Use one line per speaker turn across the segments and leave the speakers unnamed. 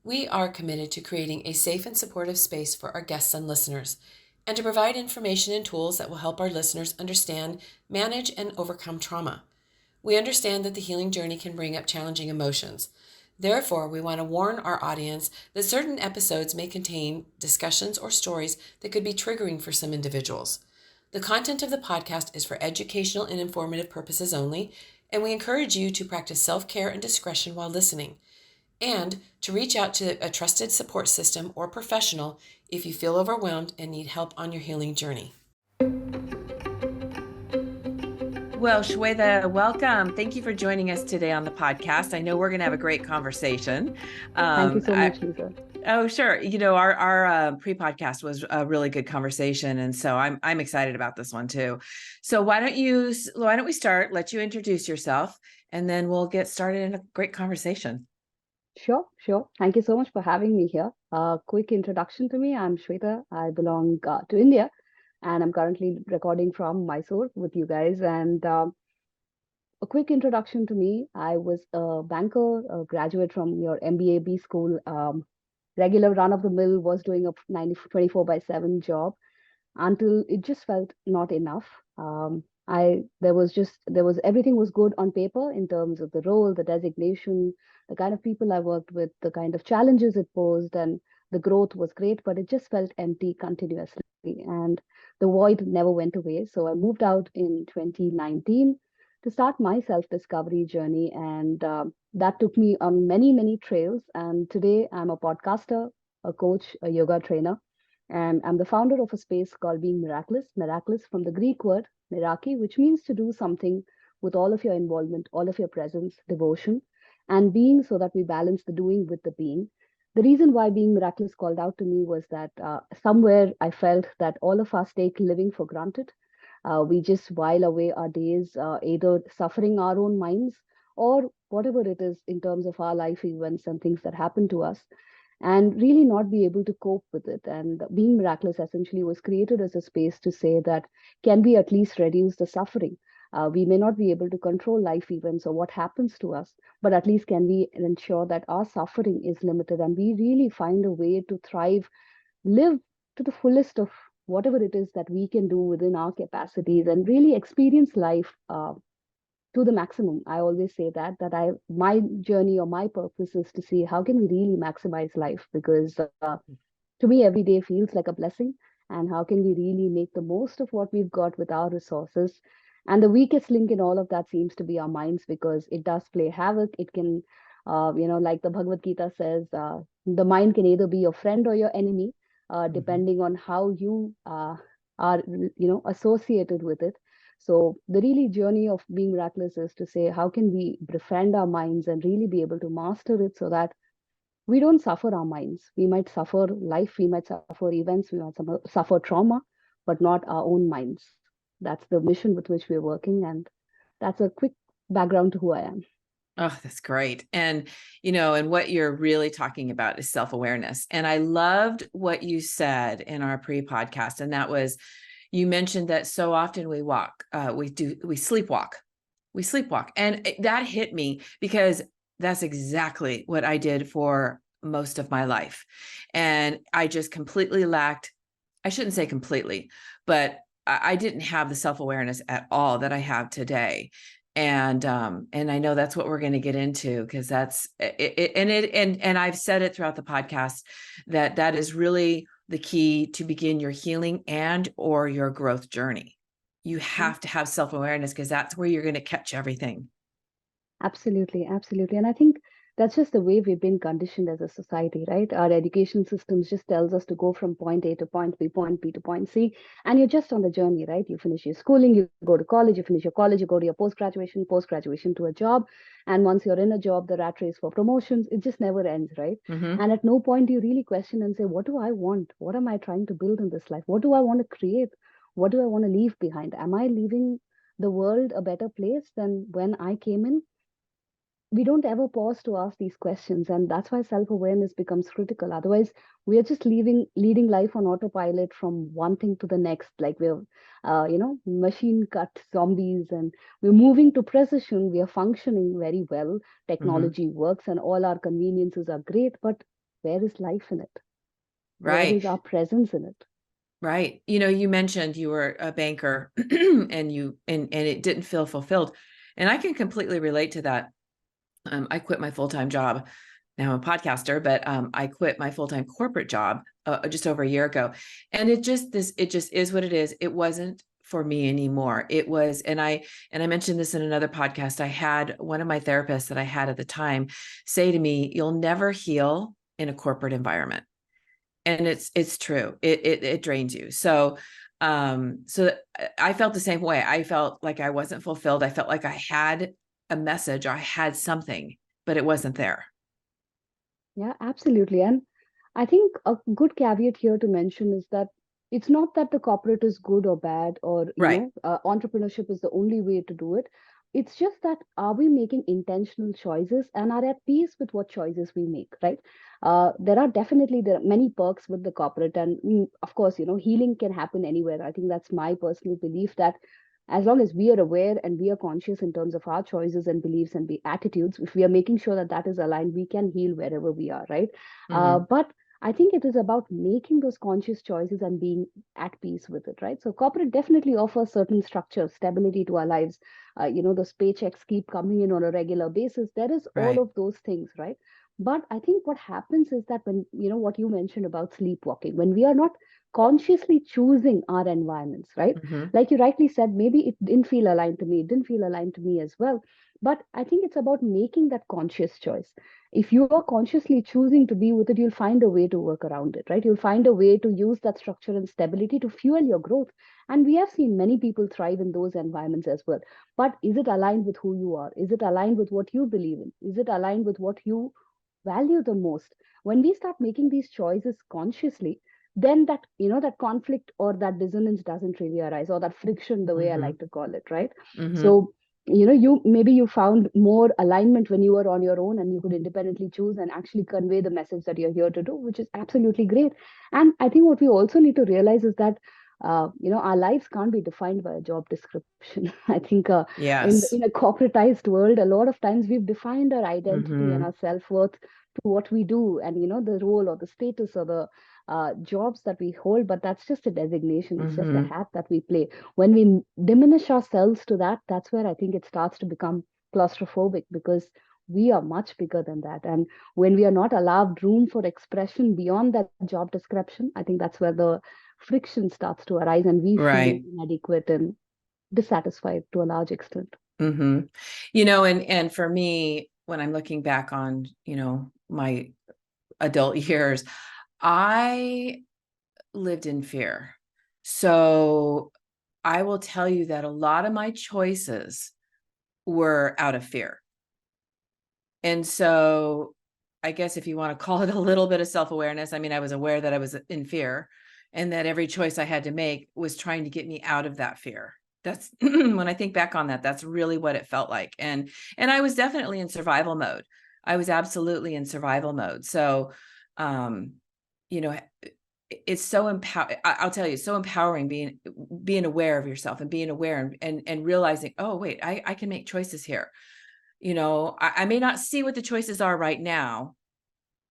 We are committed to creating a safe and supportive space for our guests and listeners, and to provide information and tools that will help our listeners understand, manage, and overcome trauma. We understand that the healing journey can bring up challenging emotions. Therefore, we want to warn our audience that certain episodes may contain discussions or stories that could be triggering for some individuals. The content of the podcast is for educational and informative purposes only, and we encourage you to practice self-care and discretion while listening, and to reach out to a trusted support system or professional if you feel overwhelmed and need help on your healing journey. Well, Shwetha, welcome. Thank you for joining us today on the podcast. I know we're going to have a great conversation.
Thank you so much, Lisa.
Oh, sure. You know, our pre-podcast was a really good conversation, and so I'm excited about this one too. So why don't we start? Let you introduce yourself, and then we'll get started in a great conversation.
Sure. Thank you so much for having me here. Quick introduction to me. I'm Shwetha. I belong to India, and I'm currently recording from Mysore with you guys. And a quick introduction to me. I was a banker, a graduate from your MBA B school, regular run of the mill, was doing a 24/7 job until it just felt not enough. There was everything was good on paper in terms of the role, the designation, the kind of people I worked with, the kind of challenges it posed, and the growth was great, but it just felt empty continuously, and the void never went away. So I moved out in 2019 to start my self-discovery journey, and that took me on many trails. And today I'm a podcaster, a coach, a yoga trainer, and I'm the founder of a space called Being Meraklis. Meraklis from the Greek word meraki, which means to do something with all of your involvement, all of your presence, devotion, and being, so that we balance the doing with the being. The reason why Being Meraklis called out to me was that somewhere I felt that all of us take living for granted. We just while away our days, either suffering our own minds or whatever it is in terms of our life events and things that happen to us, and really not be able to cope with it. And Being Miraculous essentially was created as a space to say that, can we at least reduce the suffering? We may not be able to control life events or what happens to us, but at least can we ensure that our suffering is limited and we really find a way to thrive, live to the fullest of whatever it is that we can do within our capacities, and really experience life to the maximum. I always say that my journey or my purpose is to see how can we really maximize life, because to me every day feels like a blessing, and how can we really make the most of what we've got with our resources. And the weakest link in all of that seems to be our minds, because it does play havoc. It can like the Bhagavad Gita says, the mind can either be your friend or your enemy, depending on how you are associated with it. So the really journey of Being Miraculous is to say, how can we befriend our minds and really be able to master it, so that we don't suffer our minds. We might suffer life, we might suffer events, we might suffer trauma, but not our own minds. That's the mission with which we're working. And that's a quick background to who I am.
Oh, that's great. And, and what you're really talking about is self-awareness. And I loved what you said in our pre-podcast. And that was, you mentioned that so often we sleepwalk. And that hit me, because that's exactly what I did for most of my life. And I just completely lacked, I shouldn't say completely, but I didn't have the self-awareness at all that I have today. And I know that's what we're going to get into, because that's it. And I've said it throughout the podcast that is really the key to begin your healing and or your growth journey. You have to have self-awareness, because that's where you're going to catch everything.
Absolutely. And I think that's just the way we've been conditioned as a society, right? Our education systems just tells us to go from point A to point B, point B to point C, and you're just on the journey, right? You finish your schooling, you go to college, you finish your college, you go to your post-graduation to a job. And once you're in a job, the rat race for promotions, it just never ends, right? And at no point do you really question and say, what do I want? What am I trying to build in this life? What do I want to create? What do I want to leave behind? Am I leaving the world a better place than when I came in? We don't ever pause to ask these questions, and that's why self-awareness becomes critical. Otherwise, we are just leading life on autopilot from one thing to the next, like we're machine cut zombies, and we're moving to precision. We are functioning very well, technology works, and all our conveniences are great, but where is life in it? Where
Right.
is our presence in it?
Right. You mentioned you were a banker and it didn't feel fulfilled. And I can completely relate to that. I quit my full-time job. Now I'm a podcaster, but I quit my full-time corporate job just over a year ago. And it just is what it is. It wasn't for me anymore. It was, and I mentioned this in another podcast. I had one of my therapists that I had at the time say to me, "You'll never heal in a corporate environment." And it's true. It drains you. So I felt the same way. I felt like I wasn't fulfilled. I felt like I had a message or I had something, but it wasn't there.
Yeah, absolutely. And I think a good caveat here to mention is that it's not that the corporate is good or bad, or,
Right.
entrepreneurship is the only way to do it. It's just that, are we making intentional choices and are at peace with what choices we make, right? There are many perks with the corporate, and of course, healing can happen anywhere. I think that's my personal belief that as long as we are aware and we are conscious in terms of our choices and beliefs and the attitudes, if we are making sure that that is aligned, we can heal wherever we are, right?
Mm-hmm.
But I think it is about making those conscious choices and being at peace with it, right? So corporate definitely offers certain structure, stability to our lives. Those paychecks keep coming in on a regular basis. There is all
Right.
of those things, right? But I think what happens is that when, what you mentioned about sleepwalking, when we are not consciously choosing our environments, right?
Mm-hmm.
Like you rightly said, maybe it didn't feel aligned to me, it didn't feel aligned to me as well. But I think it's about making that conscious choice. If you are consciously choosing to be with it, you'll find a way to work around it, right? You'll find a way to use that structure and stability to fuel your growth. And we have seen many people thrive in those environments as well. But is it aligned with who you are? Is it aligned with what you believe in? Is it aligned with what you value the most? When we start making these choices consciously, then that conflict or that dissonance doesn't really arise, or that friction, the way I
Mm-hmm.
like to call it, right?
Mm-hmm.
So you found more alignment when you were on your own and you could independently choose and actually convey the message that you're here to do, which is absolutely great. And I think what we also need to realize is that our lives can't be defined by a job description. I think
Yes.
in a corporatized world, a lot of times we've defined our identity and
Mm-hmm.
our self-worth to what we do, and the role or the status or the jobs that we hold, but that's just a designation. It's just a
Mm-hmm.
hat that we play. When we diminish ourselves to that, that's where I think it starts to become claustrophobic, because we are much bigger than that. And when we are not allowed room for expression beyond that job description, I think that's where the friction starts to arise and we feel
Right.
inadequate and dissatisfied to a large extent.
Mm-hmm. And for me, when I'm looking back on, my adult years, I lived in fear. So I will tell you that a lot of my choices were out of fear. And so I guess if you want to call it a little bit of self-awareness, I mean, I was aware that I was in fear and that every choice I had to make was trying to get me out of that fear. That's when I think back on that, that's really what it felt like. And I was definitely in survival mode. I was absolutely in survival mode. So, um, you know, it's so I'll tell you, it's so empowering being aware of yourself and being aware and realizing, oh, wait, I can make choices here. I may not see what the choices are right now,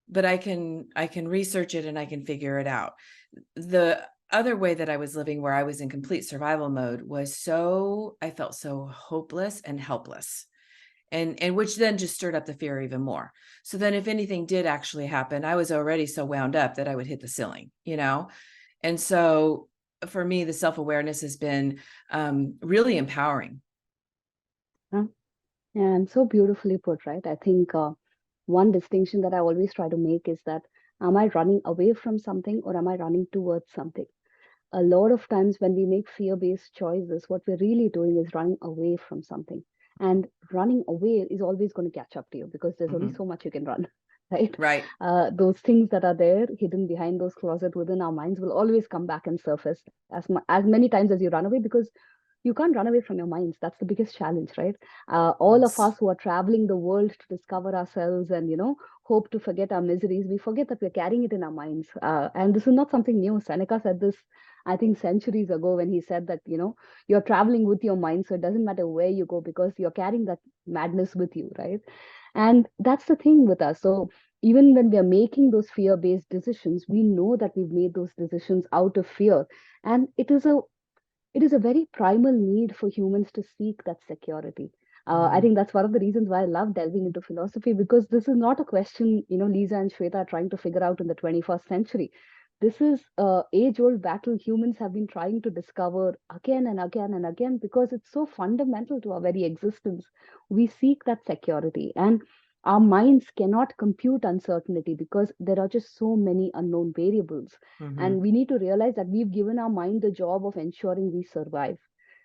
but I can research it and I can figure it out. The other way that I was living, where I was in complete survival mode, was I felt so hopeless and helpless. And which then just stirred up the fear even more. So then if anything did actually happen, I was already so wound up that I would hit the ceiling, And so for me, the self-awareness has been really empowering.
Huh? And so beautifully put, right? I think one distinction that I always try to make is that, am I running away from something or am I running towards something? A lot of times when we make fear-based choices, what we're really doing is running away from something. And running away is always going to catch up to you, because there's only
Mm-hmm.
so much you can run, right?
Right.
Those things that are there hidden behind those closets within our minds will always come back and surface as many times as you run away, because you can't run away from your minds. That's the biggest challenge, right? All of
Yes.
us who are traveling the world to discover ourselves and, hope to forget our miseries, we forget that we're carrying it in our minds. And this is not something new. Seneca said this, I think, centuries ago, when he said that, you're traveling with your mind. So it doesn't matter where you go, because you're carrying that madness with you, right? And that's the thing with us. So even when we are making those fear-based decisions, we know that we've made those decisions out of fear. And it is a very primal need for humans to seek that security. I think that's one of the reasons why I love delving into philosophy, because this is not a question, Lisa and Shweta are trying to figure out in the 21st century. This is a age-old battle humans have been trying to discover again and again and again, because it's so fundamental to our very existence. We seek that security, and our minds cannot compute uncertainty because there are just so many unknown variables.
Mm-hmm.
And we need to realize that we've given our mind the job of ensuring we survive.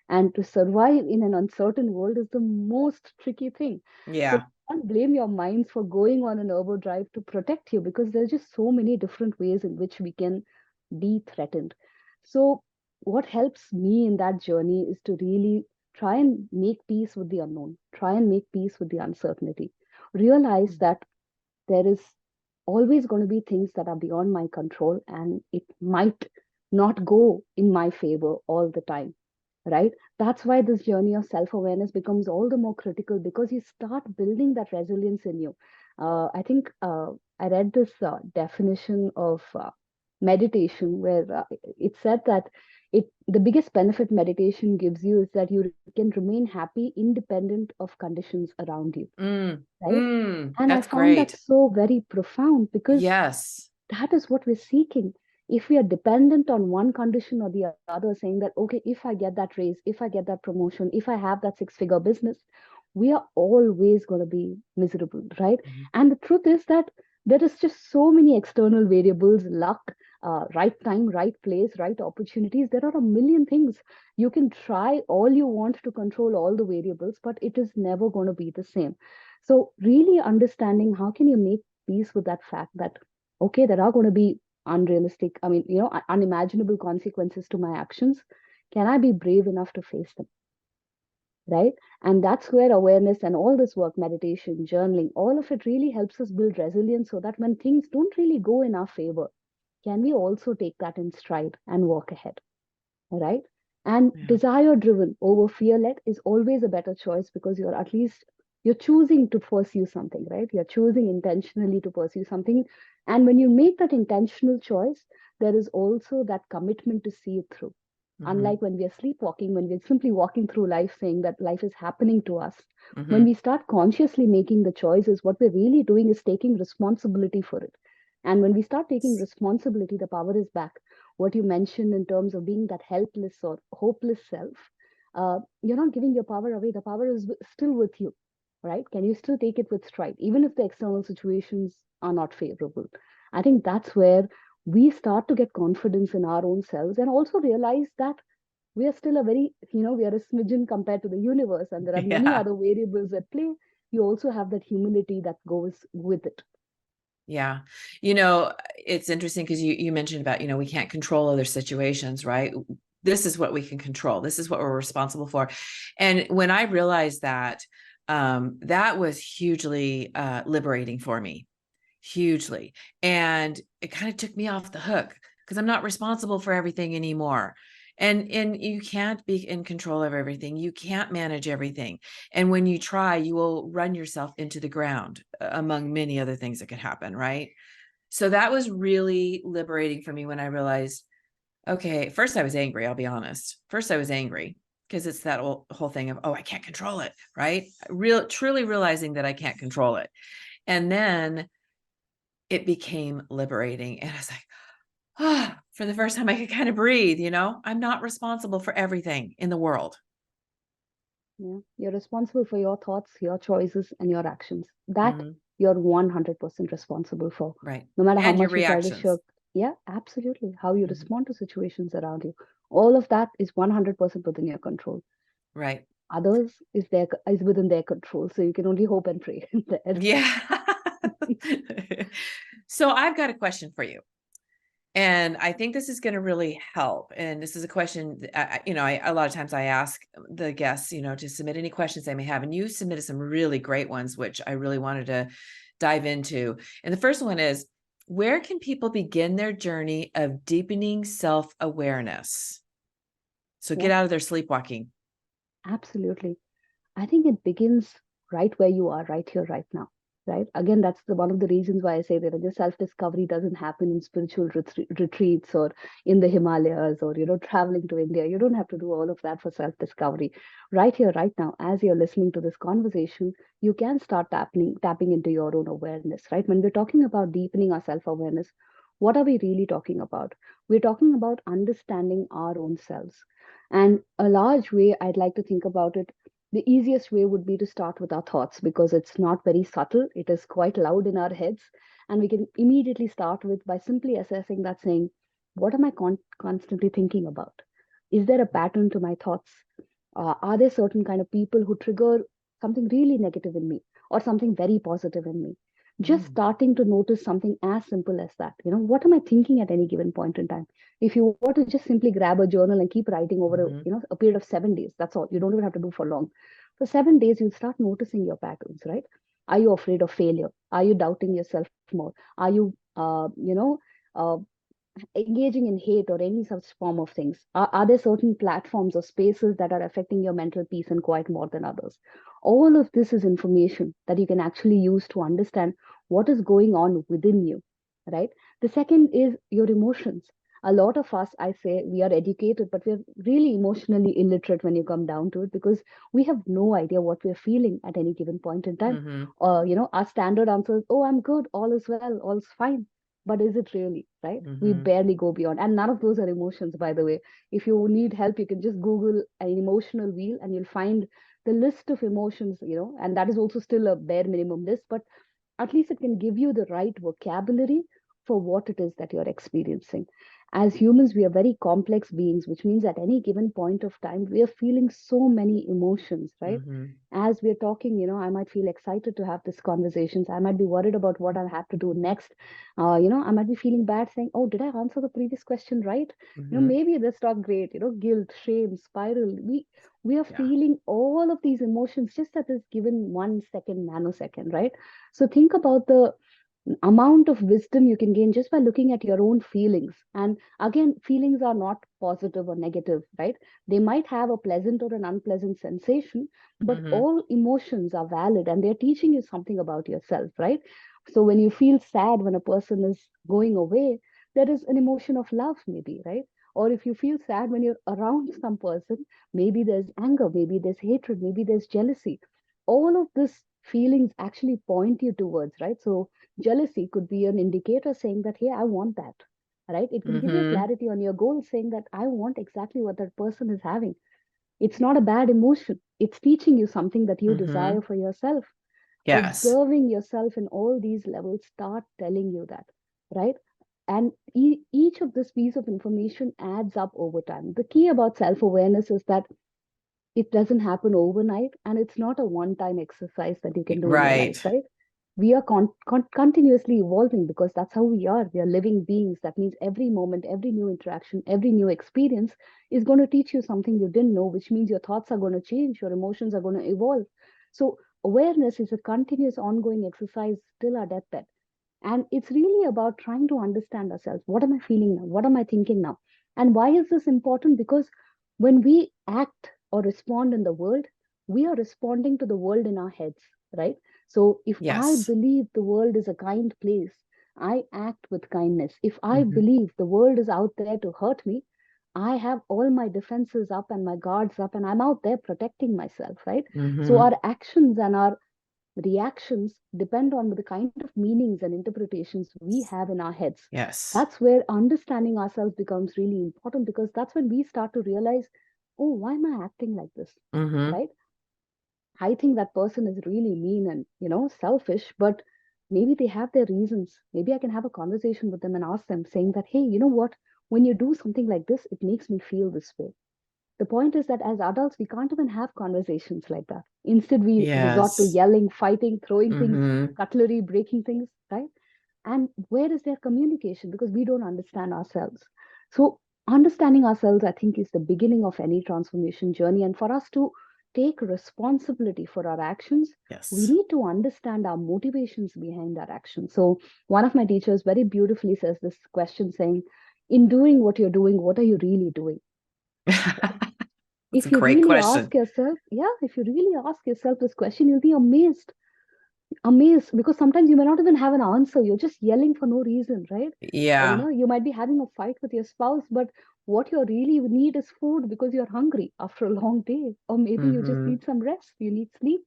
And to survive in an uncertain world is the most tricky thing. So
Yeah.
you can't blame your minds for going on an overdrive to protect you, because there's just so many different ways in which we can be threatened. So what helps me in that journey is to really try and make peace with the unknown, try and make peace with the uncertainty, realize that there is always going to be things that are beyond my control, and it might not go in my favor all the time, right? That's why this journey of self-awareness becomes all the more critical, because you start building that resilience in you. I think I read this definition of meditation, where it said that the biggest benefit meditation gives you is that you can remain happy independent of conditions around you, right? And I
That's
found that
great.
so very profound, because
Yes.
that is what we're seeking. If we are dependent on one condition or the other, saying that, okay, if I get that raise, if I get that promotion, if I have that six-figure business, we are always going to be miserable, right?
Mhm.
And the truth is that there is just so many external variables, luck, right time, right place, right opportunities. There are a million things. You can try all you want to control all the variables, but it is never going to be the same. So really understanding how can you make peace with that fact that, okay, there are going to be unrealistic, I mean, unimaginable consequences to my actions. Can I be brave enough to face them? Right? And that's where awareness and all this work, meditation, journaling, all of it really helps us build resilience, so that when things don't really go in our favor, can we also take that in stride and walk ahead? Right? And
Yeah.
desire driven over fear led is always a better choice, because you're at least you're choosing to pursue something, right? You're choosing intentionally to pursue something. And when you make that intentional choice, there is also that commitment to see it through.
Mm-hmm.
Unlike when we are sleepwalking, when we're simply walking through life saying that life is happening to us, when
Mm-hmm.
we start consciously making the choices, what we're really doing is taking responsibility for it. And when we start taking responsibility, the power is back. What you mentioned in terms of being that helpless or hopeless self, you're not giving your power away. The power is still with you, right? Can you still take it with stride, even if the external situations are not favorable? I think that's where we start to get confidence in our own selves, and also realize that we are still a very, we are a smidgen compared to the universe, and there are many
Yeah.
other variables at play. You also have that humility that goes with it.
Yeah. It's interesting because you mentioned about, we can't control other situations, right? This is what we can control. This is what we're responsible for. And when I realized that, that was hugely liberating for me, hugely. And it kind of took me off the hook because I'm not responsible for everything anymore. And you can't be in control of everything. You can't manage everything. And when you try, you will run yourself into the ground, among many other things that could happen, right? So that was really liberating for me when I realized, okay, first I was angry, I'll be honest. First I was angry because it's that whole thing of, oh, I can't control it, right? Truly realizing that I can't control it. And then it became liberating. And I was like, for the first time I could kind of breathe, I'm not responsible for everything in the world.
Yeah. You're responsible for your thoughts, your choices, and your actions. That
Mm-hmm.
you're 100% responsible for.
Right.
No matter how
And your
much you try to
reactions.
shirk. Yeah, absolutely. How you
Mm-hmm.
respond to situations around you. All of that is 100% within your control.
Right.
Others is within their control. So you can only hope and pray there.
Yeah. So I've got a question for you. And I think this is going to really help. And this is a question, a lot of times I ask the guests, to submit any questions they may have. And you submitted some really great ones, which I really wanted to dive into. And the first one is, where can people begin their journey of deepening self-awareness? So
Yeah,
get out of their sleepwalking.
absolutely. I think it begins right where you are, right here, right now. right? Again, that's one of the reasons why I say that the self-discovery doesn't happen in spiritual retreats or in the Himalayas or, traveling to India. You don't have to do all of that for self-discovery. Right here, right now, as you're listening to this conversation, you can start tapping into your own awareness, right? When we're talking about deepening our self-awareness, what are we really talking about? We're talking about understanding our own selves. And a large way I'd like to think about it, the easiest way would be to start with our thoughts because it's not very subtle. It is quite loud in our heads. And we can immediately start with by simply assessing that, saying, what am I constantly thinking about? Is there a pattern to my thoughts? Are there certain kind of people who trigger something really negative in me or something very positive in me? Just
Mm.
starting to notice something as simple as that. What am I thinking at any given point in time? If you want to just simply grab a journal and keep writing over
Mhm.
a period of 7 days, that's all. You don't even have to do for long. For 7 days, you'll start noticing your patterns, right? Are you afraid of failure? Are you doubting yourself more? Are you, uh, engaging in hate or any such form of things? Are there certain platforms or spaces that are affecting your mental peace and quite more than others? All of this is information that you can actually use to understand what is going on within you, right? The second is your emotions. A lot of us, I say, we are educated, but we're really emotionally illiterate when you come down to it because we have no idea what we're feeling at any given point in time.
Mhm.
Our standard answer is, oh, I'm good, all is well, all's fine. But is it really, right? We
Mhm.
barely go beyond. And none of those are emotions, by the way. If you need help, you can just Google an emotional wheel and you'll find the list of emotions, and that is also still a bare minimum list, but at least it can give you the right vocabulary for what it is that you're experiencing. As humans, we are very complex beings, which means at any given point of time, we are feeling so many emotions, right?
Mhm.
As we're talking, I might feel excited to have this conversations. I might be worried about what I have to do next. I might be feeling bad saying, oh, did I answer the previous question right?
Mhm.
Maybe that's not great, guilt, shame, spiral. We are
Yeah.
feeling all of these emotions just at this given 1 second, nanosecond, right? So think about the amount of wisdom you can gain just by looking at your own feelings. And again, feelings are not positive or negative, right? They might have a pleasant or an unpleasant sensation, but
Mhm.
all emotions are valid and they're teaching you something about yourself, right? So when you feel sad when a person is going away, there is an emotion of love, maybe, right? Or if you feel sad when you're around some person, maybe there's anger, maybe there's hatred, maybe there's jealousy. All of this feelings actually point you towards, right? So jealousy could be an indicator saying that, hey, I want that, right? It can give you
Mhm.
clarity on your goal, saying that I want exactly what that person is having. It's not a bad emotion. It's teaching you something that you desire
Mhm.
for yourself.
Yes.
Observing yourself in all these levels start telling you that, right? And each of this piece of information adds up over time. The key about self-awareness is that it doesn't happen overnight and it's not a one-time exercise that you can do in your life,
Right.
right? We are continuously evolving because that's how we are. We are living beings. That means every moment, every new interaction, every new experience is going to teach you something you didn't know, which means your thoughts are going to change, your emotions are going to evolve. So awareness is a continuous ongoing exercise till our deathbed. And it's really about trying to understand ourselves. What am I feeling now? What am I thinking now? And why is this important? Because when we act or respond in the world, we are responding to the world in our heads, right? So if I
Yes.
believe the world is a kind place, I act with kindness. If I
Mhm.
believe the world is out there to hurt me, I have all my defenses up and my guards up, and I'm out there protecting myself, right? So
Mhm.
our actions and our reactions depend on the kind of meanings and interpretations we have in our heads.
Yes.
That's where understanding ourselves becomes really important because that's when we start to realize, oh, why am I acting like this?
Mhm.
Right? I think that person is really mean and, selfish, but maybe they have their reasons. Maybe I can have a conversation with them and ask them, saying that, hey, you know what? When you do something like this, it makes me feel this way. The point is that as adults, we can't even have conversations like that. Instead, we resort to
Yes.
yelling, fighting, throwing things,
Mhm.
cutlery, breaking things, right? And where is their communication? Because we don't understand ourselves. So, understanding ourselves, I think, is the beginning of any transformation journey. And for us to take responsibility for our actions, we
Yes.
need to understand our motivations behind our actions. So, one of my teachers very beautifully says this question saying, in doing what you're doing, what are you really doing?
That's a
If you
great
really ask
question.
yourself, yeah, if you really ask yourself this question, you'll be amazed. amazed, because sometimes you may not even have an answer. You're just yelling for no reason, right?
Yeah.
You might be having a fight with your spouse, but what you really need is food because you're hungry after a long day. Or maybe you just
Mm-hmm.
need some rest, you need sleep.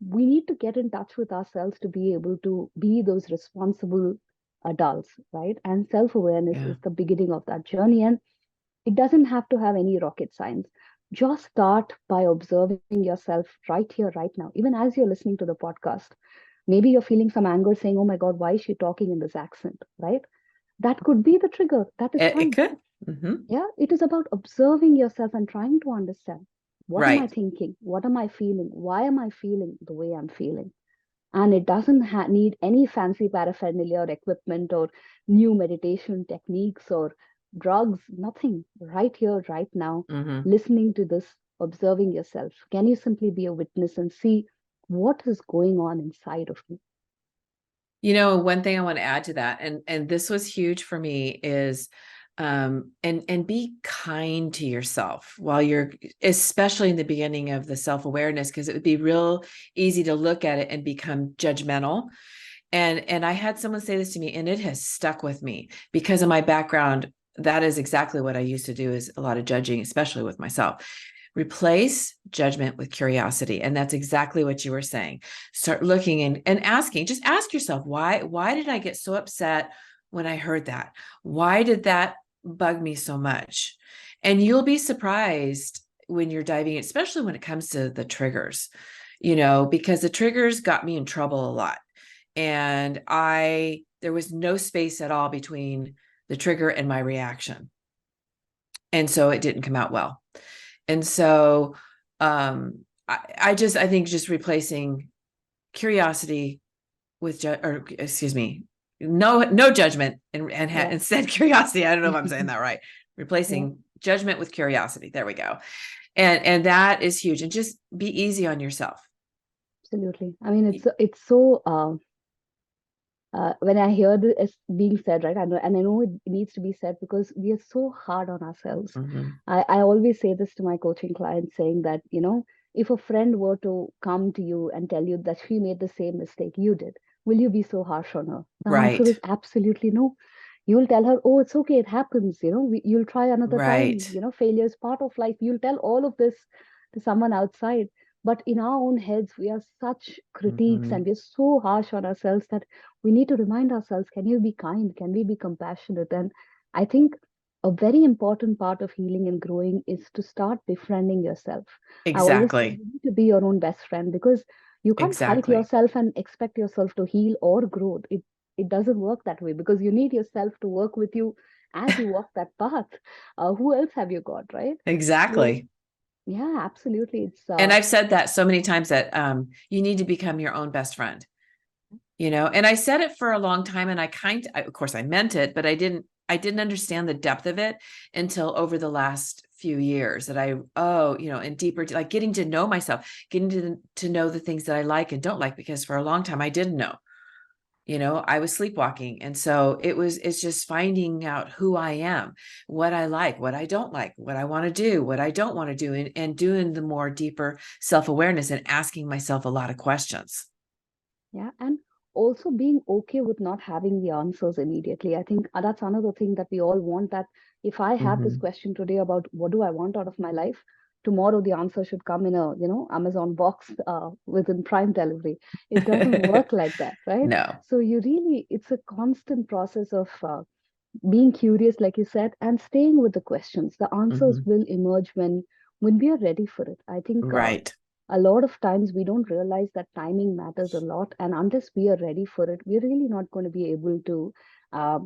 We need to get in touch with ourselves to be able to be those responsible adults, right? And self-awareness
Yeah.
is the beginning of that journey. And it doesn't have to have any rocket science. Just start by observing yourself right here, right now. Even as you're listening to the podcast, maybe you're feeling some anger saying, oh my God, why is she talking in this accent, right? That could be the trigger. That is
It
fine.
could. Mm-hmm.
Yeah, it is about observing yourself and trying to understand, what am I
Right.
thinking? What am I feeling? Why am I feeling the way I'm feeling? And it doesn't need any fancy paraphernalia or equipment or new meditation techniques or drugs, nothing. Right here, right now,
Mm-hmm.
listening to this, observing yourself. Can you simply be a witness and see what is going on inside of you?
One thing I want to add to that, and this was huge for me, is and be kind to yourself while you're, especially in the beginning of the self-awareness, because it would be real easy to look at it and become judgmental. And I had someone say this to me, and it has stuck with me because of my background. That is exactly what I used to do, is a lot of judging, especially with myself. Replace judgment with curiosity. And that's exactly what you were saying. Start looking and asking, just ask yourself, why did I get so upset when I heard that? Why did that bug me so much? And you'll be surprised when you're diving, especially when it comes to the triggers, because the triggers got me in trouble a lot. And there was no space at all between the trigger and my reaction. And so it didn't come out well. And so I think just replacing curiosity with, or excuse me, no judgment,
Yeah.
instead curiosity. I don't know if I'm saying that right.
Yeah,
Replacing judgment with curiosity. There we go. And that is huge. And just be easy on yourself.
absolutely. I mean, it's so when I hear this being said, right, and I know it needs to be said because we are so hard on ourselves.
Mm-hmm.
I always say this to my coaching clients, saying that, if a friend were to come to you and tell you that she made the same mistake you did, will you be so harsh on her? The answer
Right.
is absolutely no. You'll tell her, oh, it's okay, it happens, you'll try another time,
Right.
failure is part of life. You'll tell all of this to someone outside. But in our own heads, we are such critiques
Mm-hmm.
and we're so harsh on ourselves that we need to remind ourselves, can you be kind? Can we be compassionate? And I think a very important part of healing and growing is to start befriending yourself. I always say
Exactly.
you need to be your own best friend, because you can't fight
Exactly.
yourself and expect yourself to heal or grow. It doesn't work that way, because you need yourself to work with you as you walk that path. Who else have you got, right? So
Exactly.
yeah, absolutely. It's
And I've said that so many times that you need to become your own best friend, and I said it for a long time, and of course I meant it, but I didn't understand the depth of it until over the last few years that and deeper, like getting to know myself, getting to know the things that I like and don't like, because for a long time I didn't know. I was sleepwalking. And so it's just finding out who I am, what I like, what I don't like, what I want to do, what I don't want to do, and doing the more deeper self-awareness and asking myself a lot of questions.
Yeah, and also being okay with not having the answers immediately. I think that's another thing that we all want, that if I have this
Mm-hmm.
question today about what do I want out of my life, tomorrow the answer should come in a, Amazon box within Prime delivery. It doesn't work like that, right?
No.
So it's a constant process of being curious, like you said, and staying with the questions. The answers
Mm-hmm.
will emerge when we are ready for it. I think
Right.
a lot of times we don't realize that timing matters a lot, and unless we are ready for it, we're really not going to be able to uh,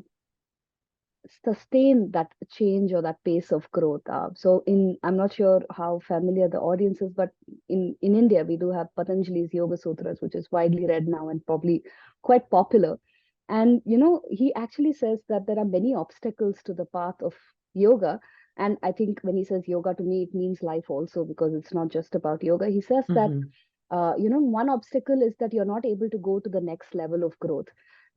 sustain that change or that pace of growth. I'm not sure how familiar the audience is, but in India we do have Patanjali's Yoga Sutras, which is widely read now and probably quite popular. And he actually says that there are many obstacles to the path of yoga. And I think when he says yoga, to me it means life also, because it's not just about yoga. He says that
Mm-hmm.
one obstacle is that you're not able to go to the next level of growth.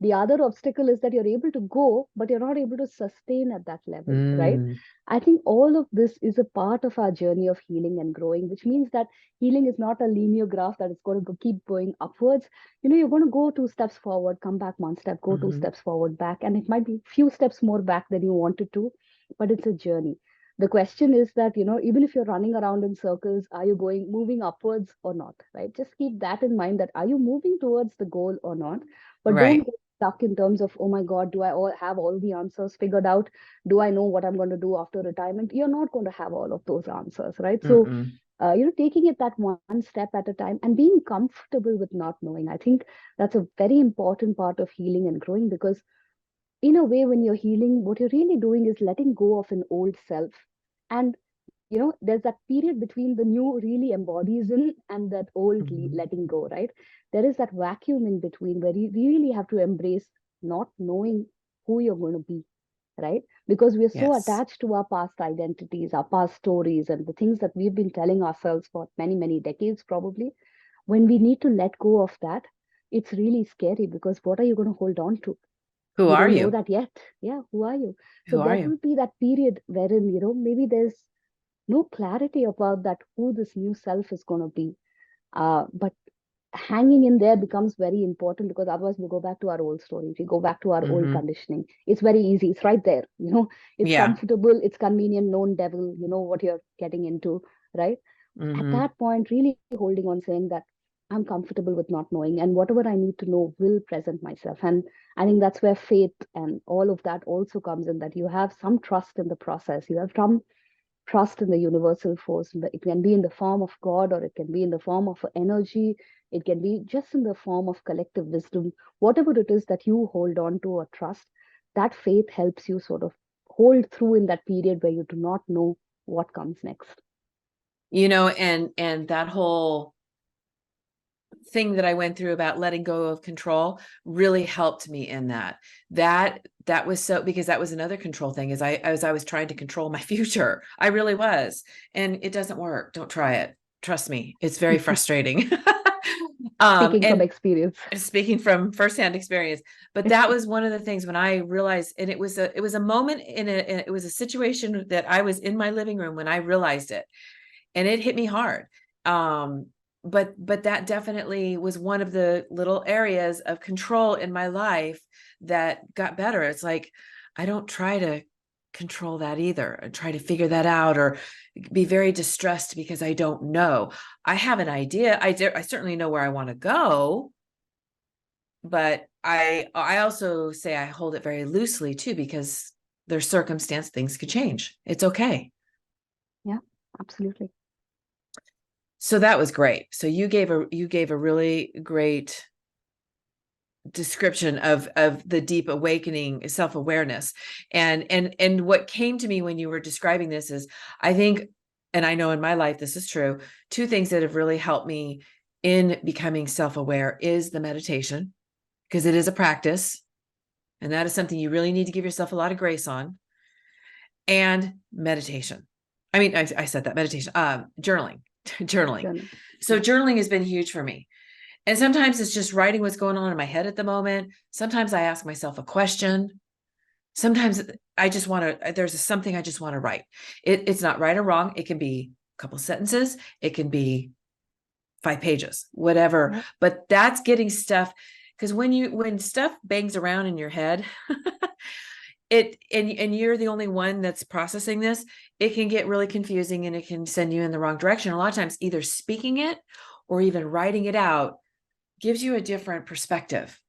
The other obstacle is that you're able to go, but you're not able to sustain at that level, right?
Mm,
I think all of this is a part of our journey of healing and growing, which means that healing is not a linear graph that is going to keep going upwards. You're going to go 2 steps forward, come back 1 step, go two
mhm.
steps forward, back, and it might be few steps more back than you wanted to, but it's a journey. The question is that, even if you're running around in circles, are you moving upwards or not, right? Just keep that in mind, that are you moving towards the goal or not? But don't
Right.
get stuck in terms of, oh my God, do I have all the answers figured out? Do I know what I'm going to do after retirement? You're not going to have all of those answers, right? So,
Mm-mm.
taking it that one step at a time and being comfortable with not knowing. I think that's a very important part of healing and growing, because in a way, when you're healing, what you're really doing is letting go of an old self. And there's that period between the new really embodies in and that old
Mhm.
letting go, right? There is that vacuum in between where you really have to embrace not knowing who you're going to be, right? Because we're so
Yes.
attached to our past identities, our past stories, and the things that we've been telling ourselves for many, many decades, probably. When we need to let go of that, it's really scary, because what are you going to hold on to?
Who
You
are
don't know
you?
that yet. Yeah, who are you? So
Who are
there
you?
will be that period wherein, maybe there's no clarity about that, who this new self is going to be. But hanging in there becomes very important, because otherwise we go back to our old story, we go back to our old
Hmm.
conditioning. It's very easy, it's right there, it's
Yeah.
comfortable, it's convenient, known devil, you know what you're getting into, right? At
Hmm.
that point, really holding on, saying that I'm comfortable with not knowing, and whatever I need to know will present myself. And I think that's where faith and all of that also comes in, that you have some trust in the process, you have some trust in the universal force. It can be in the form of God, or it can be in the form of energy. It can be just in the form of collective wisdom. Whatever it is that you hold on to or trust, that faith helps you sort of hold through in that period where you do not know what comes next.
And that whole thing that I went through about letting go of control really helped me in that. That was so, because that was another control thing, is I was trying to control my future. I really was. And it doesn't work. Don't try it. Trust me. It's very frustrating.
Speaking from
And
experience.
speaking from firsthand experience, but that was one of the things when I realized, and it was a moment it was a situation that I was in my living room when I realized it, and it hit me hard. Um, but that definitely was one of the little areas of control in my life that got better. It's like, I don't try to control that either, and try to figure that out, or be very distressed because I don't know. I have an idea. I certainly know where I want to go, but I also say I hold it very loosely too, because there's circumstance, things could change. It's okay.
Yeah, absolutely.
So that was great. So you gave a really great description of the deep awakening, self-awareness. And what came to me when you were describing this is, I think, and I know in my life this is true, two things that have really helped me in becoming self-aware is the meditation, because it is a practice, and that is something you really need to give yourself a lot of grace on, and meditation. I mean, I said that, meditation, journaling. Journaling.
Journey.
So
Yeah.
journaling has been huge for me. And sometimes it's just writing what's going on in my head at the moment. Sometimes I ask myself a question. Sometimes I just want to, there's something I just want to write. It's not right or wrong. It can be a couple sentences. It can be 5 pages, whatever.
Yeah,
But that's getting stuff. Because when stuff bangs around in your head, and you're the only one that's processing this, it can get really confusing, and it can send you in the wrong direction. A lot of times, either speaking it or even writing it out gives you a different perspective.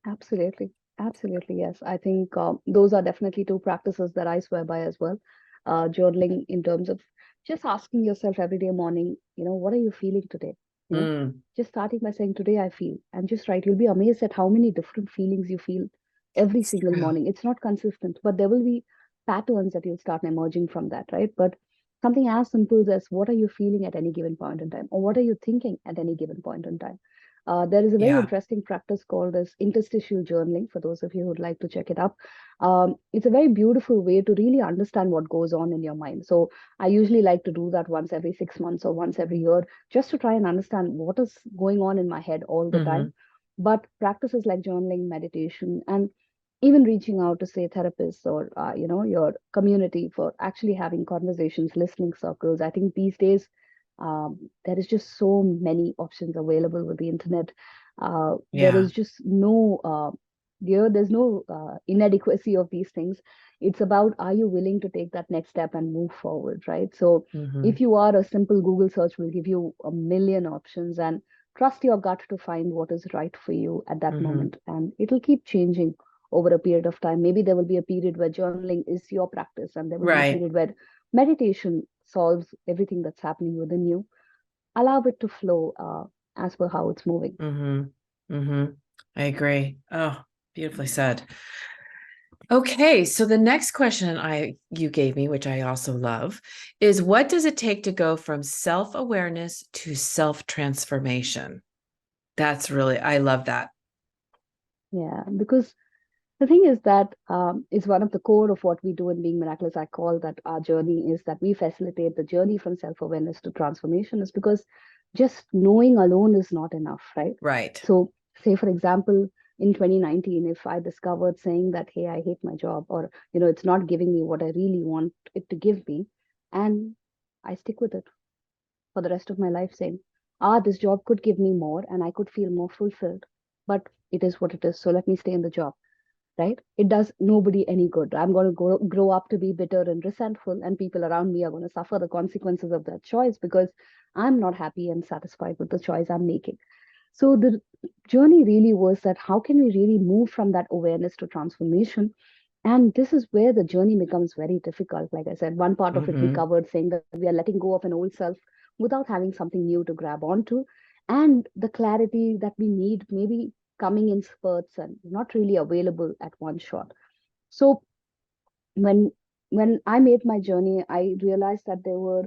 absolutely. Absolutely, yes. I think those are definitely two practices that I swear by as well. Journaling, in terms of just asking yourself every day morning, what are you feeling today? You know,
Mm,
just starting by saying, today I feel, and just write. You'll be amazed at how many different feelings you feel every
it's
single
true.
morning. It's not consistent, but there will be patterns that you'll start emerging from that, right? But something as simple as, what are you feeling at any given point in time, or what are you thinking at any given point in time? There is a very
Yeah.
interesting practice called as interstitial journaling, for those of you who would like to check it up. It's a very beautiful way to really understand what goes on in your mind. So I usually like to do that once every 6 months or once every year, just to try and understand what is going on in my head all the
Hmm.
time. But practices like journaling, meditation, and even reaching out to, say, therapists or your community for actually having conversations, listening circles. I think these days there is just so many options available with the internet. There
Yeah.
is just no there's no inadequacy of these things. It's about, are you willing to take that next step and move forward, right? So
Mm-hmm.
if you are, a simple Google search will give you a million options, and trust your gut to find what is right for you at that
Mm-hmm.
moment. And it'll keep changing over a period of time. Maybe there will be a period where journaling is your practice, and there will be a
Right.
period where meditation solves everything that's happening within you. Allow it to flow as per how it's moving.
Mm-hmm. Mm-hmm. I agree. Oh, beautifully said. Okay, so the next question you gave me, which I also love, is what does it take to go from self-awareness to self-transformation? That's really, I love that.
Yeah, because the thing is that is one of the core of what we do in Being Miraculous. I call that our journey is that we facilitate the journey from self-awareness to transformation, is because just knowing alone is not enough, right?
Right.
So, say for example, in 2019, if I discovered saying that, hey, I hate my job, or it's not giving me what I really want it to give me, and I stick with it for the rest of my life, saying, this job could give me more and I could feel more fulfilled, but it is what it is. So let me stay in the job, right? It does nobody any good. I'm going to grow up to be bitter and resentful, and people around me are going to suffer the consequences of that choice because I'm not happy and satisfied with the choice I'm making. So the journey really was that, how can we really move from that awareness to transformation? And this is where the journey becomes very difficult. Like I said, one part of it we
Mm-hmm.
covered, saying that we are letting go of an old self without having something new to grab onto. And the clarity that we need maybe coming in spurts and not really available at one shot. So when when I made my journey, I realized that there were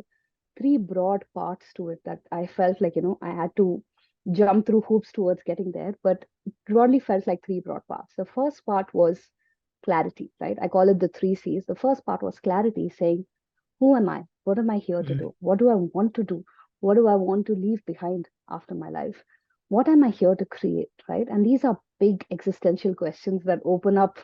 three broad parts to it that I felt like, I had to jump through hoops towards getting there, but it broadly felt like three broad parts. The first part was clarity, right? I call it the three C's. The first part was clarity, saying, who am I? What am I here to do? What do I want to do? What do I want to leave behind after my life? What am I here to create, right? And these are big existential questions that open up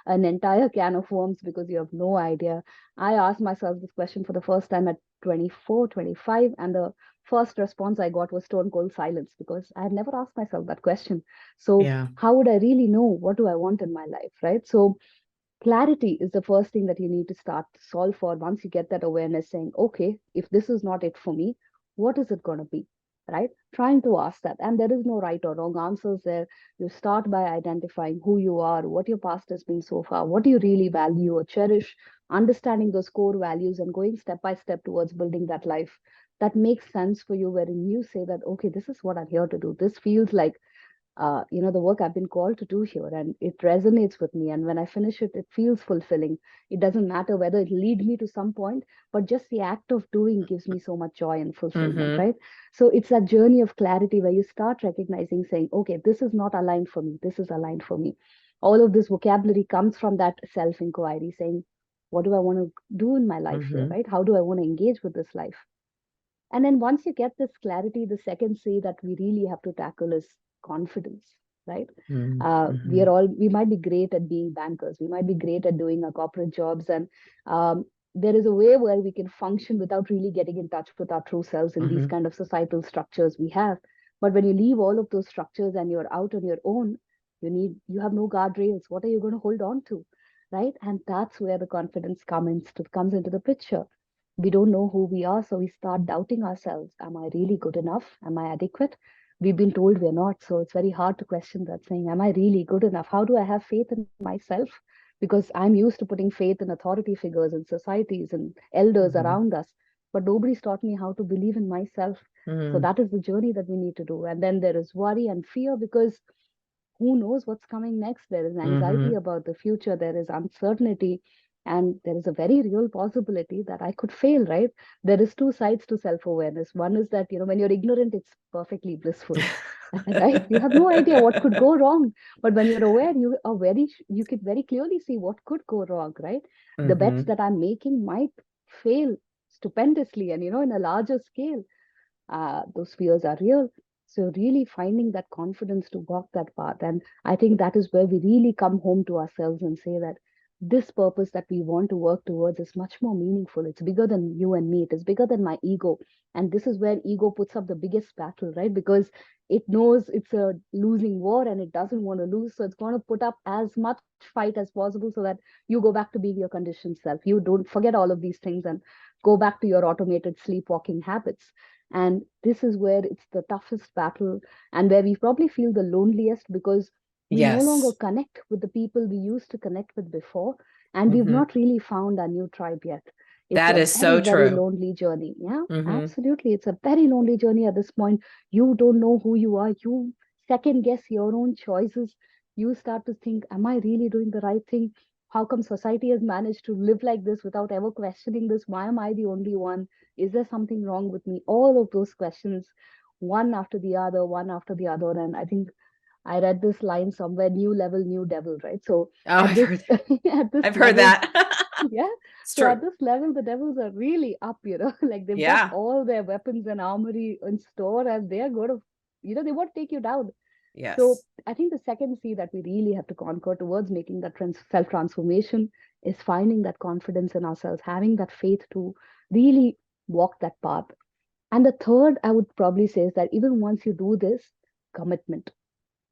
an entire can of worms because you have no idea. I asked myself this question for the first time at 24, 25, and the first response I got was stone cold silence because I had never asked myself that question. So,
Yeah.
how would I really know what do I want in my life, right? So, clarity is the first thing that you need to start to solve for. Once you get that awareness, saying, okay, if this is not it for me, what is it going to be, right? Trying to ask that. And there is no right or wrong answers there. You start by identifying who you are, what your past has been so far, what do you really value or cherish, understanding those core values and going step by step towards building that life that makes sense for you, wherein you say that, okay, this is what I'm here to do, this feels like the work I've been called to do here, and it resonates with me. And when I finish it, it feels fulfilling. It doesn't matter whether it lead me to some point, but just the act of doing gives me so much joy and fulfillment,
Mm-hmm.
right? So it's that journey of clarity where you start recognizing, saying, okay, this is not aligned for me. This is aligned for me. All of this vocabulary comes from that self inquiry, saying, what do I want to do in my life here,
Mm-hmm.
right? How do I want to engage with this life? And then once you get this clarity, the second C that we really have to tackle is confidence, right? We
Mm-hmm.
are all, we might be great at being bankers, we might be great at doing our corporate jobs, and there is a way where we can function without really getting in touch with our true selves in these
Mm-hmm.
kind of societal structures we have. But when you leave all of those structures and you're out on your own, you have no guardrails. What are you going to hold on to, right? And that's where the confidence comes into the picture. We don't know who we are, so we start doubting ourselves. Am I really good enough? Am I adequate? We've been told we're not, so it's very hard to question that, saying, am I really good enough? How do I have faith in myself? Because I'm used to putting faith in authority figures and societies and elders
Mm-hmm.
around us, but nobody's taught me how to believe in myself. So
Mm-hmm.
that is the journey that we need to do. And then there is worry and fear, because who knows what's coming next? There is anxiety
Mm-hmm.
about the future, there is uncertainty, and there is a very real possibility that I could fail, right? There is two sides to self-awareness. One is that, when you're ignorant, it's perfectly blissful, right? You have no idea what could go wrong. But when you're aware, you could very clearly see what could go wrong, right? The bets
Mm-hmm.
that I'm making might fail stupendously and, in a larger scale. Those fears are real. So really finding that confidence to walk that path. And I think that is where we really come home to ourselves and say that this purpose that we want to work towards is much more meaningful. It's bigger than you and me. It is bigger than my ego. And this is where ego puts up the biggest battle, right? Because it knows it's a losing war and it doesn't want to lose. So it's going to put up as much fight as possible so that you go back to being your conditioned self. You don't forget all of these things and go back to your automated sleepwalking habits. And this is where it's the toughest battle and where we probably feel the loneliest because we no longer
Yes.
connect with the people we used to connect with before. And we've
Hmm.
not really found our new tribe yet. It's
That
a
is
very,
so
very
true.
lonely journey. Yeah,
Hmm.
absolutely. It's a very lonely journey at this point. You don't know who you are. You second guess your own choices. You start to think, am I really doing the right thing? How come society has managed to live like this without ever questioning this? Why am I the only one? Is there something wrong with me? All of those questions, one after the other, one after the other. And I think I read this line somewhere, new level, new devil, right? So
Oh,
at
I've
this
heard,
at this
I've heard
level,
that.
yeah.
It's
So
true.
at this level, the devils are really up, like they've got
Yeah.
all their weapons and armory in store and they're going to, they want to take you down. So
Yes.
I think the second C that we really have to conquer towards making that self transformation is finding that confidence in ourselves, having that faith to really walk that path. And the third, I would probably say, is that even once you do this, commitment,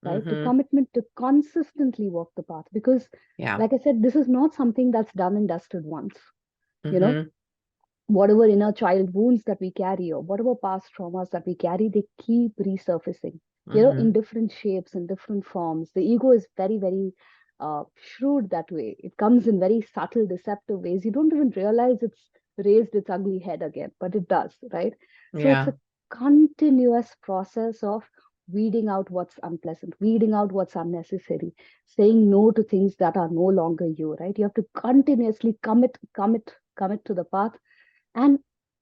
right? The
Hmm.
commitment to consistently walk the path. Because,
Yeah.
like I said, this is not something that's done and dusted once. You know,
Hmm.
whatever inner child wounds that we carry or whatever past traumas that we carry, they keep resurfacing, in
Hmm.
different shapes and different forms. The ego is very, very shrewd that way. It comes in very subtle, deceptive ways. You don't even realize it's raised its ugly head again, but it does, right? So it's
Yeah.
a continuous process of weeding out what's unpleasant, weeding out what's unnecessary, saying no to things that are no longer you, right? You have to continuously commit to the path, and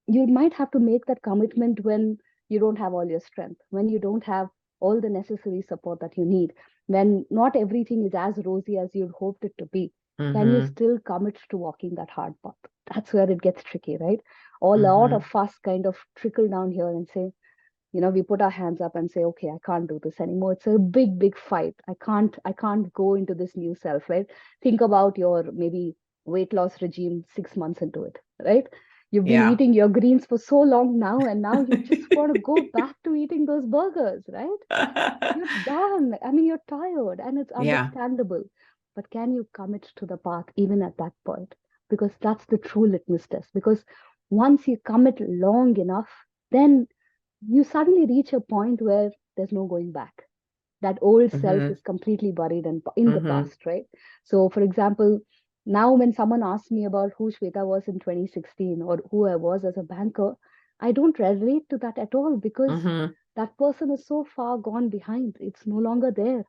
you might have to make that commitment when you don't have all your strength, when you don't have all the necessary support that you need, when not everything is as rosy as you'd hoped it to be. Can you
Hmm.
still commit to walking that hard path? That's where it gets tricky, right? Or a lot of
Hmm.
us kind of trickle down here and say, we put our hands up and say, okay, I can't do this anymore. It's a big, big fight. I can't go into this new self, right? Think about your maybe weight loss regime 6 months into it, right? You've been
Yeah.
eating your greens for so long now, and now you just want to go back to eating those burgers, right? You're done. I mean, you're tired, and it's
Yeah.
understandable. But can you commit to the path even at that point? Because that's the true litmus test. Because once you commit long enough, then you suddenly reach a point where there's no going back. That old self
Hmm.
is completely buried in the
Hmm.
past, right? So, for example, now when someone asks me about who Shweta was in 2016 or who I was as a banker, I don't relate to that at all because
Hmm.
that person is so far gone behind. It's no longer there.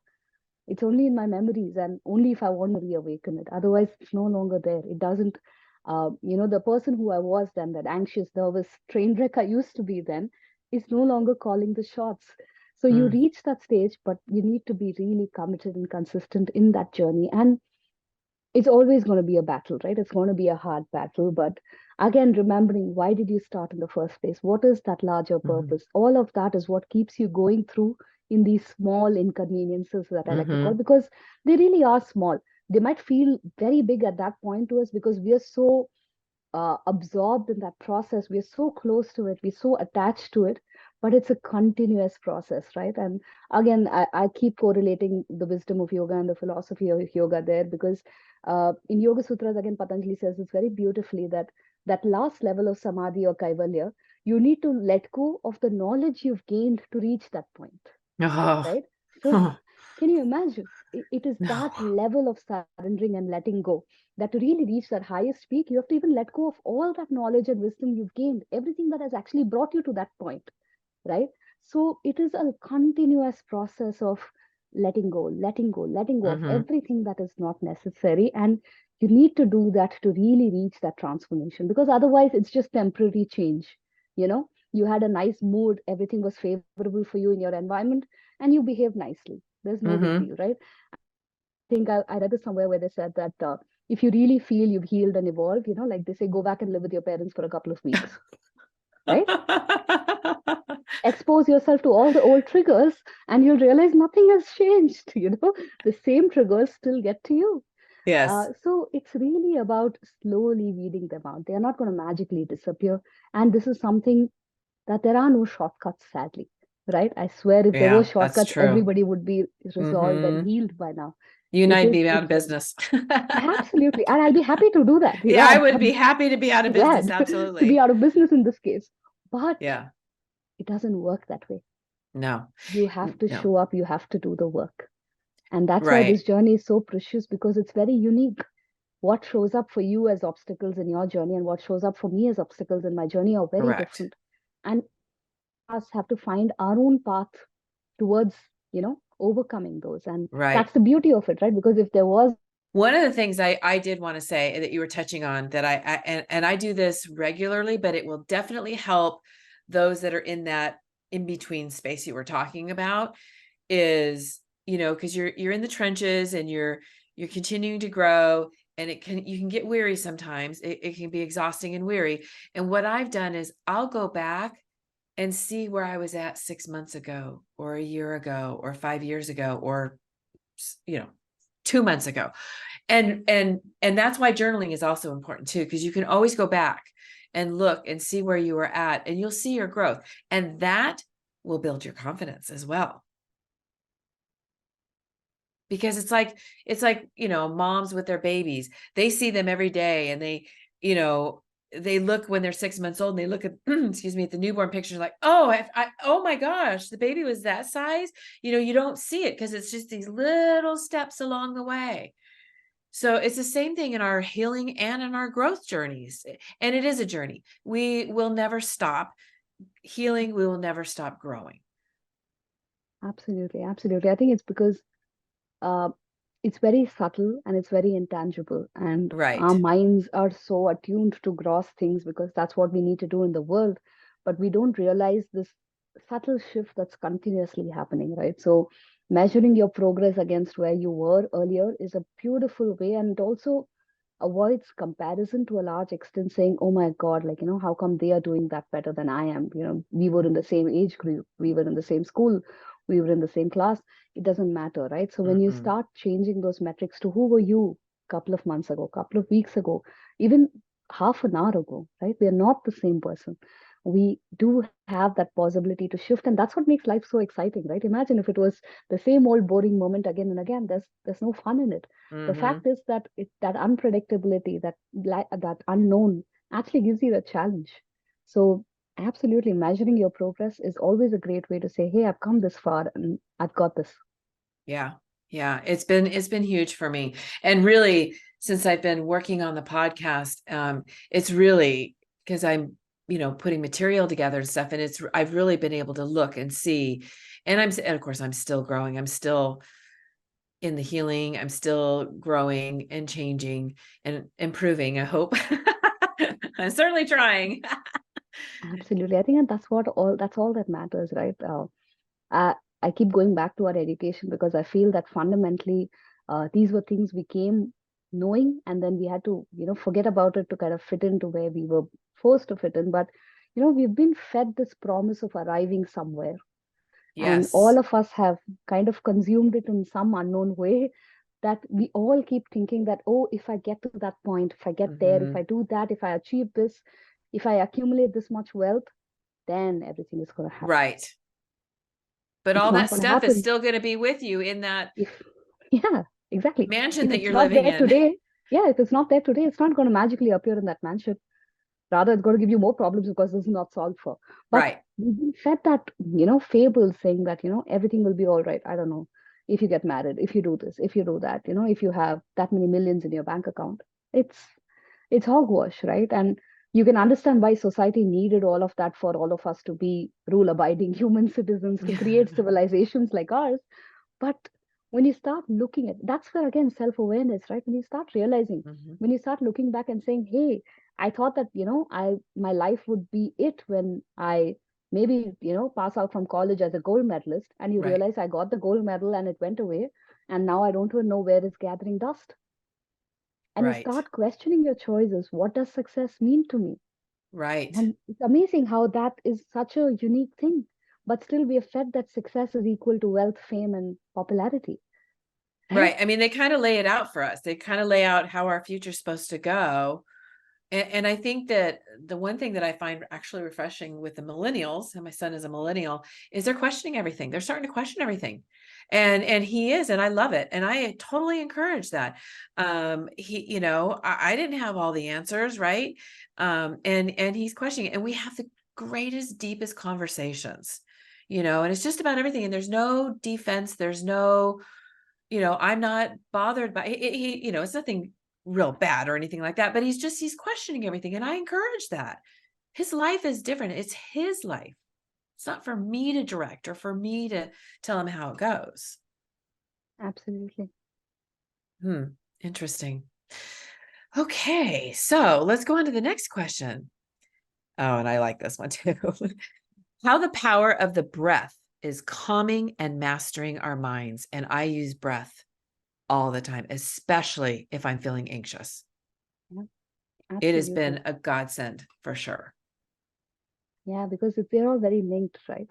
It's only in my memories, and only if I want to reawaken it. Otherwise, it's no longer there. It doesn't, the person who I was then, that anxious, nervous train wreck I used to be then, is no longer calling the shots. So you
Mm.
reach that stage, but you need to be really committed and consistent in that journey. And it's always going to be a battle, right? It's going to be a hard battle. But again, remembering why did you start in the first place? What is that larger
Mhm.
purpose? All of that is what keeps you going through in these small inconveniences that I like to call,
Mhm.
because they really are small. They might feel very big at that point to us because we are so absorbed in that process. We're so close to it, we're so attached to it, but it's a continuous process, right? And again, I keep correlating the wisdom of yoga and the philosophy of yoga there because in Yoga Sutras, again, Patanjali says this very beautifully that that last level of samadhi or kaivalya, you need to let go of the knowledge you've gained to reach that point,
Oh,
right? So can you imagine? It is
no.
that level of surrendering and letting go that to really reach that highest peak, you have to even let go of all that knowledge and wisdom you've gained, everything that has actually brought you to that point, right? So it is a continuous process of letting go of
Mhm.
everything that is not necessary. And you need to do that to really reach that transformation because otherwise it's just temporary change. You had a nice mood, everything was favorable for you in your environment, and you behaved nicely. There's no big
Mhm.
deal, right? I think I read this somewhere where they said that if you really feel you've healed and evolved, like they say, go back and live with your parents for a couple of weeks, right? expose yourself to all the old triggers, and you'll realize nothing has changed. The same triggers still get to you.
Yes.
So it's really about slowly weeding them out. They are not going to magically disappear. And this is something that there are no shortcuts, sadly, right? I swear, if there were
Yeah, that's
shortcuts,
true.
everybody would be resolved and
Hmm.
healed by now.
You and
It
I'd
is
be out of
exactly.
business.
Absolutely. And I'll be happy to do that.
Yeah, I would be
I'm
happy to be out of business.
glad to be
Absolutely.
out of business in this case. But
Yeah.
it doesn't work that way.
No.
You have to
No.
show up, you have to do the work. And that's why
Right.
this journey is so precious, because it's very unique. What shows up for you as obstacles in your journey and what shows up for me as obstacles in my journey are very
Correct.
different. And us have to find our own path towards, overcoming those. And
Right.
that's the beauty of it, right? Because if there was.
One of the things I did want to say that you were touching on that and I do this regularly, but it will definitely help those that are in that in between space you were talking about is, because you're in the trenches and you're continuing to grow, and you can get weary sometimes. It can be exhausting and weary. And what I've done is I'll go back and see where I was at 6 months ago or a year ago or 5 years ago or 2 months ago. And that's why journaling is also important too, because you can always go back and look and see where you were at, and you'll see your growth, and that will build your confidence as well. Because it's like moms with their babies, they see them every day, and they look when they're 6 months old, and they look at excuse me, at the newborn pictures, like, oh my gosh, the baby was that size. You don't see it because it's just these little steps along the way. So it's the same thing in our healing and in our growth journeys. And it is a journey. We will never stop healing. We will never stop growing.
Absolutely, absolutely. I think it's because uh, it's very subtle and it's very intangible. And our
Right.
minds are so attuned to gross things because that's what we need to do in the world. But we don't realize this subtle shift that's continuously happening, right? So, measuring your progress against where you were earlier is a beautiful way. And it also avoids comparison to a large extent, saying, oh my God, like, how come they are doing that better than I am? We were in the same age group, we were in the same school, we were in the same class. It doesn't matter, right? So when you
Mm-mm.
start changing those metrics to who were you a couple of months ago, couple of weeks ago, even half an hour ago, right? We are not the same person. We do have that possibility to shift, and that's what makes life so exciting, right? Imagine if it was the same old boring moment again and again. There's no fun in it. The
Mm-hmm.
fact is that that unpredictability, that unknown, actually gives you a challenge. So absolutely, measuring your progress is always a great way to say, hey, I've come this far and I've got this.
Yeah. Yeah. It's been huge for me. And really, since I've been working on the podcast, it's really because I'm, putting material together and stuff. And I've really been able to look and see, and of course, I'm still growing. I'm still in the healing. I'm still growing and changing and improving, I hope. I'm certainly trying.
Absolutely. I think that's all that matters, right? I, I keep going back to our education because I feel that fundamentally these were things we came knowing, and then we had to, forget about it to kind of fit into where we were forced to fit in. But, we've been fed this promise of arriving somewhere, and
Yes.
all of us have kind of consumed it in some unknown way, that we all keep thinking that, oh, if I get to that point, if I get there, if
Hmm.
I do that, if I achieve this, if I accumulate this much wealth, then everything is going to happen.
Right. But
It's
all
not
that
going to
stuff is
happen.
still going to be with you in that
If Yeah, exactly.
mansion
If
that
it's
you're
not
living
there
in.
today, yeah, if it's not there today, it's not going to magically appear in that mansion. Rather, it's going to give you more problems because this is not solved for. But
Right.
we've been fed that, fable saying that, everything will be all right. I don't know. If you get married, if you do this, if you do that, if you have that many millions in your bank account, it's it's hogwash, right? And you can understand why society needed all of that for all of us to be rule-abiding human citizens to create civilizations like ours. But when you start looking at, that's where again self-awareness, right? When you start realizing,
Hmm.
when you start looking back and saying, hey, I thought that, my life would be it when I maybe, pass out from college as a gold medalist, and you
Right.
realize I got the gold medal and it went away, and now I don't even know where it's gathering dust. And you
Right.
start questioning your choices. What does success mean to me?
Right.
And it's amazing how that is such a unique thing. but still we are fed that success is equal to wealth, fame, and popularity.
Right. I mean, they kind of lay it out for us. They kind of lay out how our future's supposed to go. And I think that the one thing that I find actually refreshing with the millennials, and my son is a millennial, is they're questioning everything. They're starting to question everything. And he is, and I love it. And I totally encourage that. I didn't have all the answers, right? And he's questioning it. And we have the greatest, deepest conversations, and it's just about everything. And there's no defense. There's no, I'm not bothered by it's nothing real bad or anything like that, but he's questioning everything. And I encourage that. His life is different. It's his life. It's not for me to direct or for me to tell him how it goes.
Absolutely.
Interesting. Okay. So let's go on to the next question. Oh, and I like this one too. How the power of the breath is calming and mastering our minds. And I use breath all the time, especially if I'm feeling anxious.
Yeah,
it has been
absolutely.
a godsend for sure.
Yeah, because they're all very linked, right?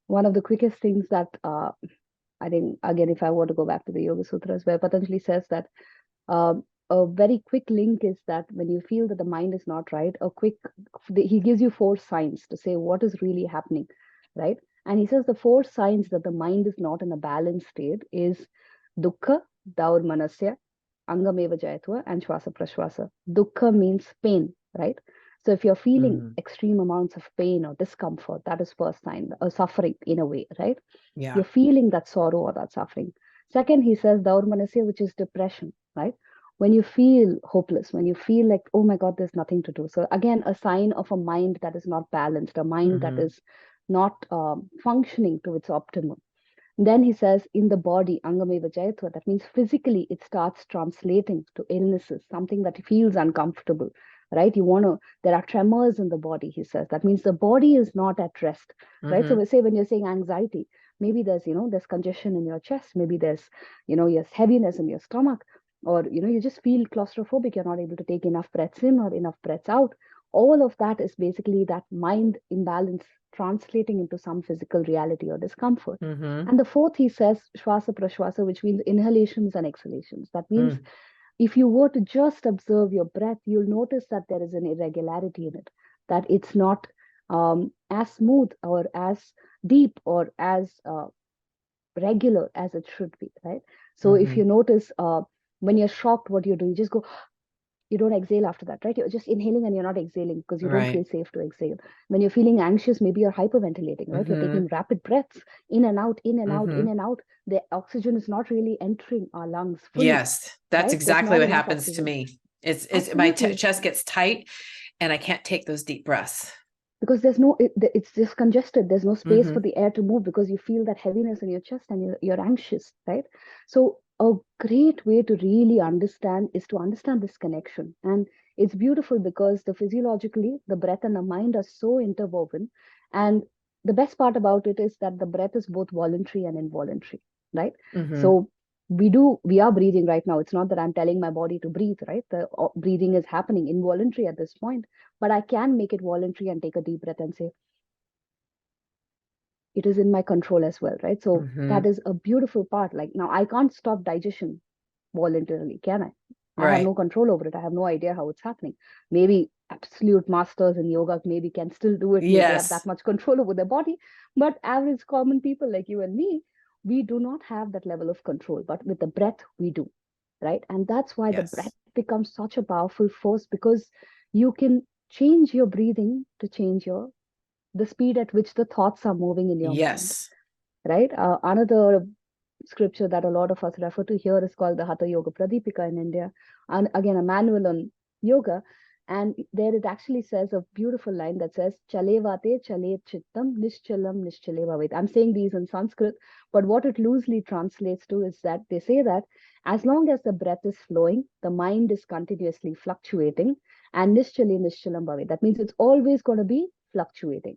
One of the quickest things that I think, again, if I were to go back to the Yoga Sutras, where Patanjali says that a very quick link is that when you feel that the mind is not right, he gives you 4 signs to say what is really happening, right? And he says the 4 signs that the mind is not in a balanced state is dukkha, daurmanasya, angameva jayatva, and shwasa prashwasa. Dukkha means pain, right? So if you're feeling extreme amounts of pain or discomfort, that is first sign, or suffering in a way, right?
Yeah.
You're feeling that sorrow or that suffering. Second, he says daurmanasya, which is depression, right? When you feel hopeless, when you feel like, oh my God, there's nothing to do. So again, a sign of a mind that is not balanced, a mind that is not functioning to its optimum. Then he says in the body, angameva jayatva, that means physically it starts translating to illnesses, something that feels uncomfortable, right? There are tremors in the body, he says. That means the body is not at rest, right? So we say when you're saying anxiety, maybe there's congestion in your chest, maybe there's, yes, heaviness in your stomach, or, you just feel claustrophobic, you're not able to take enough breaths in or enough breaths out. All of that is basically that mind imbalance translating into some physical reality or discomfort. And the fourth, he says, shwasa prashwasa, which means inhalations and exhalations. That means if you were to just observe your breath, you'll notice that there is an irregularity in it, that it's not as smooth or as deep or as regular as it should be, right? So if you notice when you're shocked, what you do, you just go, you don't exhale after that, right? You're just inhaling and you're not exhaling because you don't feel safe to exhale. When you're feeling anxious, maybe you're hyperventilating, right? You're taking rapid breaths in and out, in and out, in and out. The oxygen is not really entering our lungs fully.
Yes, that's
right?
exactly what happens oxygen. To me. It's my chest gets tight and I can't take those deep breaths.
Because it's just congested. There's no space for the air to move because you feel that heaviness in your chest and you're anxious, right? So a great way to really understand is to understand this connection. And it's beautiful because physiologically, the breath and the mind are so interwoven. And the best part about it is that the breath is both voluntary and involuntary, right? So we are breathing right now. It's not that I'm telling my body to breathe, right? The breathing is happening involuntary at this point, but I can make it voluntary and take a deep breath and say, it is in my control as well, right? So that is a beautiful part. Like now I can't stop digestion voluntarily, can I? I have no control over it. I have no idea how it's happening. Maybe absolute masters in yoga maybe can still do it. Yes. They have that much control over their body. But average common people like you and me, we do not have that level of control. But with the breath, we do, right? And that's why the breath becomes such a powerful force, because you can change your breathing to change the speed at which the thoughts are moving in your mind, right? Another scripture that a lot of us refer to here is called the Hatha Yoga Pradipika in India, and again a manual on yoga. And there it actually says a beautiful line that says chalevate chalet chittam nishchalam nischale bhavet. I'm saying these in Sanskrit, but what it loosely translates to is that they say that as long as the breath is flowing, the mind is continuously fluctuating, and nischale nischalam bhavet. That means it's always going to be fluctuating.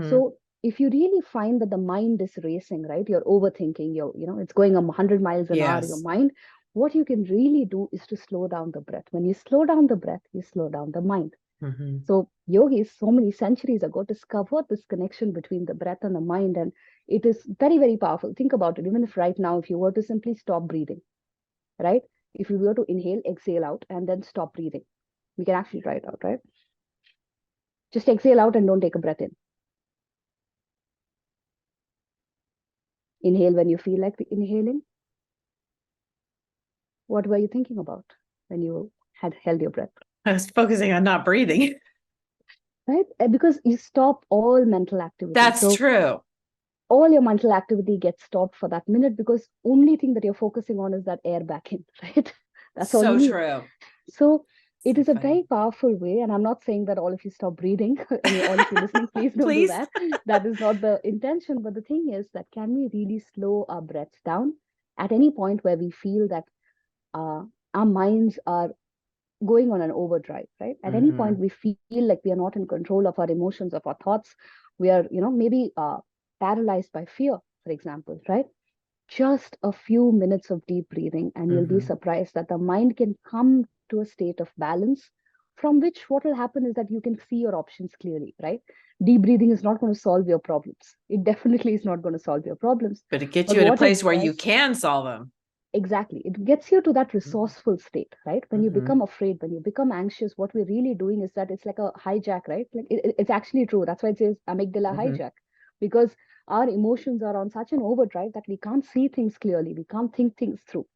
So if you really find that the mind is racing, right, you're overthinking, it's going 100 miles an hour, your mind, what you can really do is to slow down the breath. When you slow down the breath, you slow down the mind.
Mhm.
So yogis, so many centuries ago, discovered this connection between the breath and the mind, and it is very, very powerful. Think about it. Even if right now, if you were to simply stop breathing, right? If you were to inhale, exhale out, and then stop breathing, we can actually try it out, right? Just exhale out and don't take a breath in. Inhale when you feel like inhaling. What were you thinking about when you had held your breath?
I was focusing on not breathing.
Right? Because you stop all mental activity.
That's
So
true.
all your mental activity gets stopped for that minute because only thing that you're focusing on is that air back in, right? That's all you
So
need.
true.
So it
So
is a very
funny.
powerful way. And I'm not saying that all of you stop breathing. And all of you listening, please don't do
Please.
that. That is not the intention. But the thing is that can we really slow our breaths down at any point where we feel that uh, our minds are going on an overdrive, right? At any point
Mhm.
we feel like we are not in control of our emotions, of our thoughts. We are, maybe paralyzed by fear, for example, right? Just a few minutes of deep breathing, and you'll be
Mhm.
surprised that the mind can come to a state of balance from which what will happen is that you can see your options clearly, right? Deep breathing is not going to solve your problems. It definitely is not going to solve your problems.
But it gets
But
you in a
what it
place where you
does,
can solve them.
exactly, it gets you to that resourceful state, right? When you
Mhm.
become afraid, when you become anxious, what we're really doing is that it's like a hijack, right? Like it's actually true. That's why it says amygdala
Mhm.
hijack, because our emotions are on such an overdrive that we can't see things clearly, we can't think things through.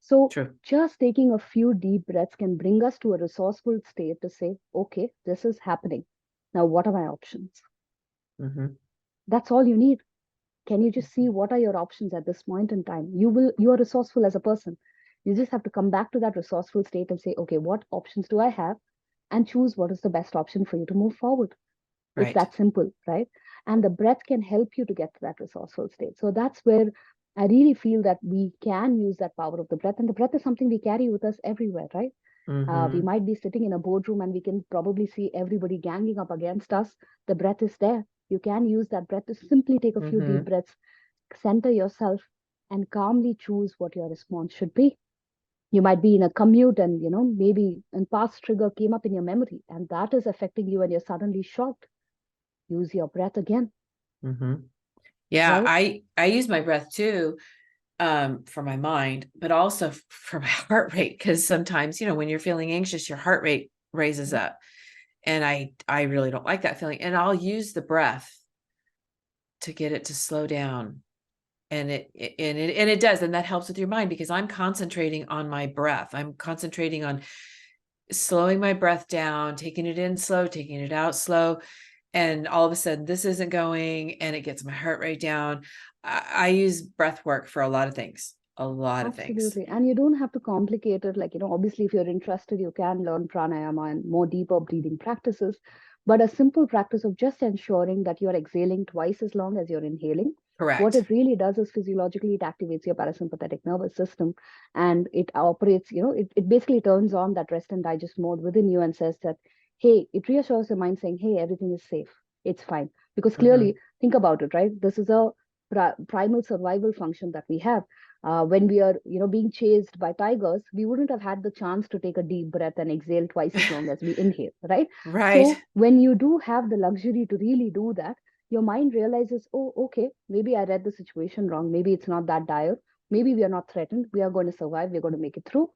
So
True.
just taking a few deep breaths can bring us to a resourceful state to say, okay, this is happening, now what are my options?
Mhm.
That's all you need. Can you just see what are your options at this point in time? You are resourceful as a person. You just have to come back to that resourceful state and say, okay, what options do I have, and choose what is the best option for you to move forward. It's
Right.
that simple, right? And the breath can help you to get to that resourceful state. So that's where I really feel that we can use that power of the breath, and the breath is something we carry with us everywhere, right? We
Mhm.
might be sitting in a boardroom and we can probably see everybody ganging up against us. The breath is there. You can use that breath to simply take a few deep
Mhm.
breaths, center yourself, and calmly choose what your response should be. You might be in a commute and, maybe a past trigger came up in your memory and that is affecting you and you're suddenly shocked. Use your breath again,
Mhm. Yeah,
right?
I use my breath too, for my mind, but also for my heart rate, because sometimes, when you're feeling anxious, your heart rate raises
Mhm.
up, and I really don't like that feeling, and I'll use the breath to get it to slow down. And it does, and that helps with your mind, because I'm concentrating on my breath. I'm concentrating on slowing my breath down, taking it in slow, taking it out slow, and all of a sudden this isn't going, and it gets my heart rate down. I use breath work for a lot of things.
Absolutely. And you don't have to complicate it. Like, obviously, if you're interested, you can learn pranayama and more deeper breathing practices. But a simple practice of just ensuring that you're exhaling twice as long as you're inhaling, what
Correct.
it really does is physiologically it activates your parasympathetic nervous system and it operates, it basically turns on that rest and digest mode within you and says that, hey, it reassures your mind saying, hey, everything is safe. It's fine. Because
Mm-hmm.
clearly, think about it, right? This is a primal survival function that we have. When we are, being chased by tigers, we wouldn't have had the chance to take a deep breath and exhale twice as long as we inhale, right?
Right.
So when you do have the luxury to really do that, your mind realizes, oh, okay, maybe I read the situation wrong. Maybe it's not that dire. Maybe we are not threatened. We are going to survive. We're going to make it through.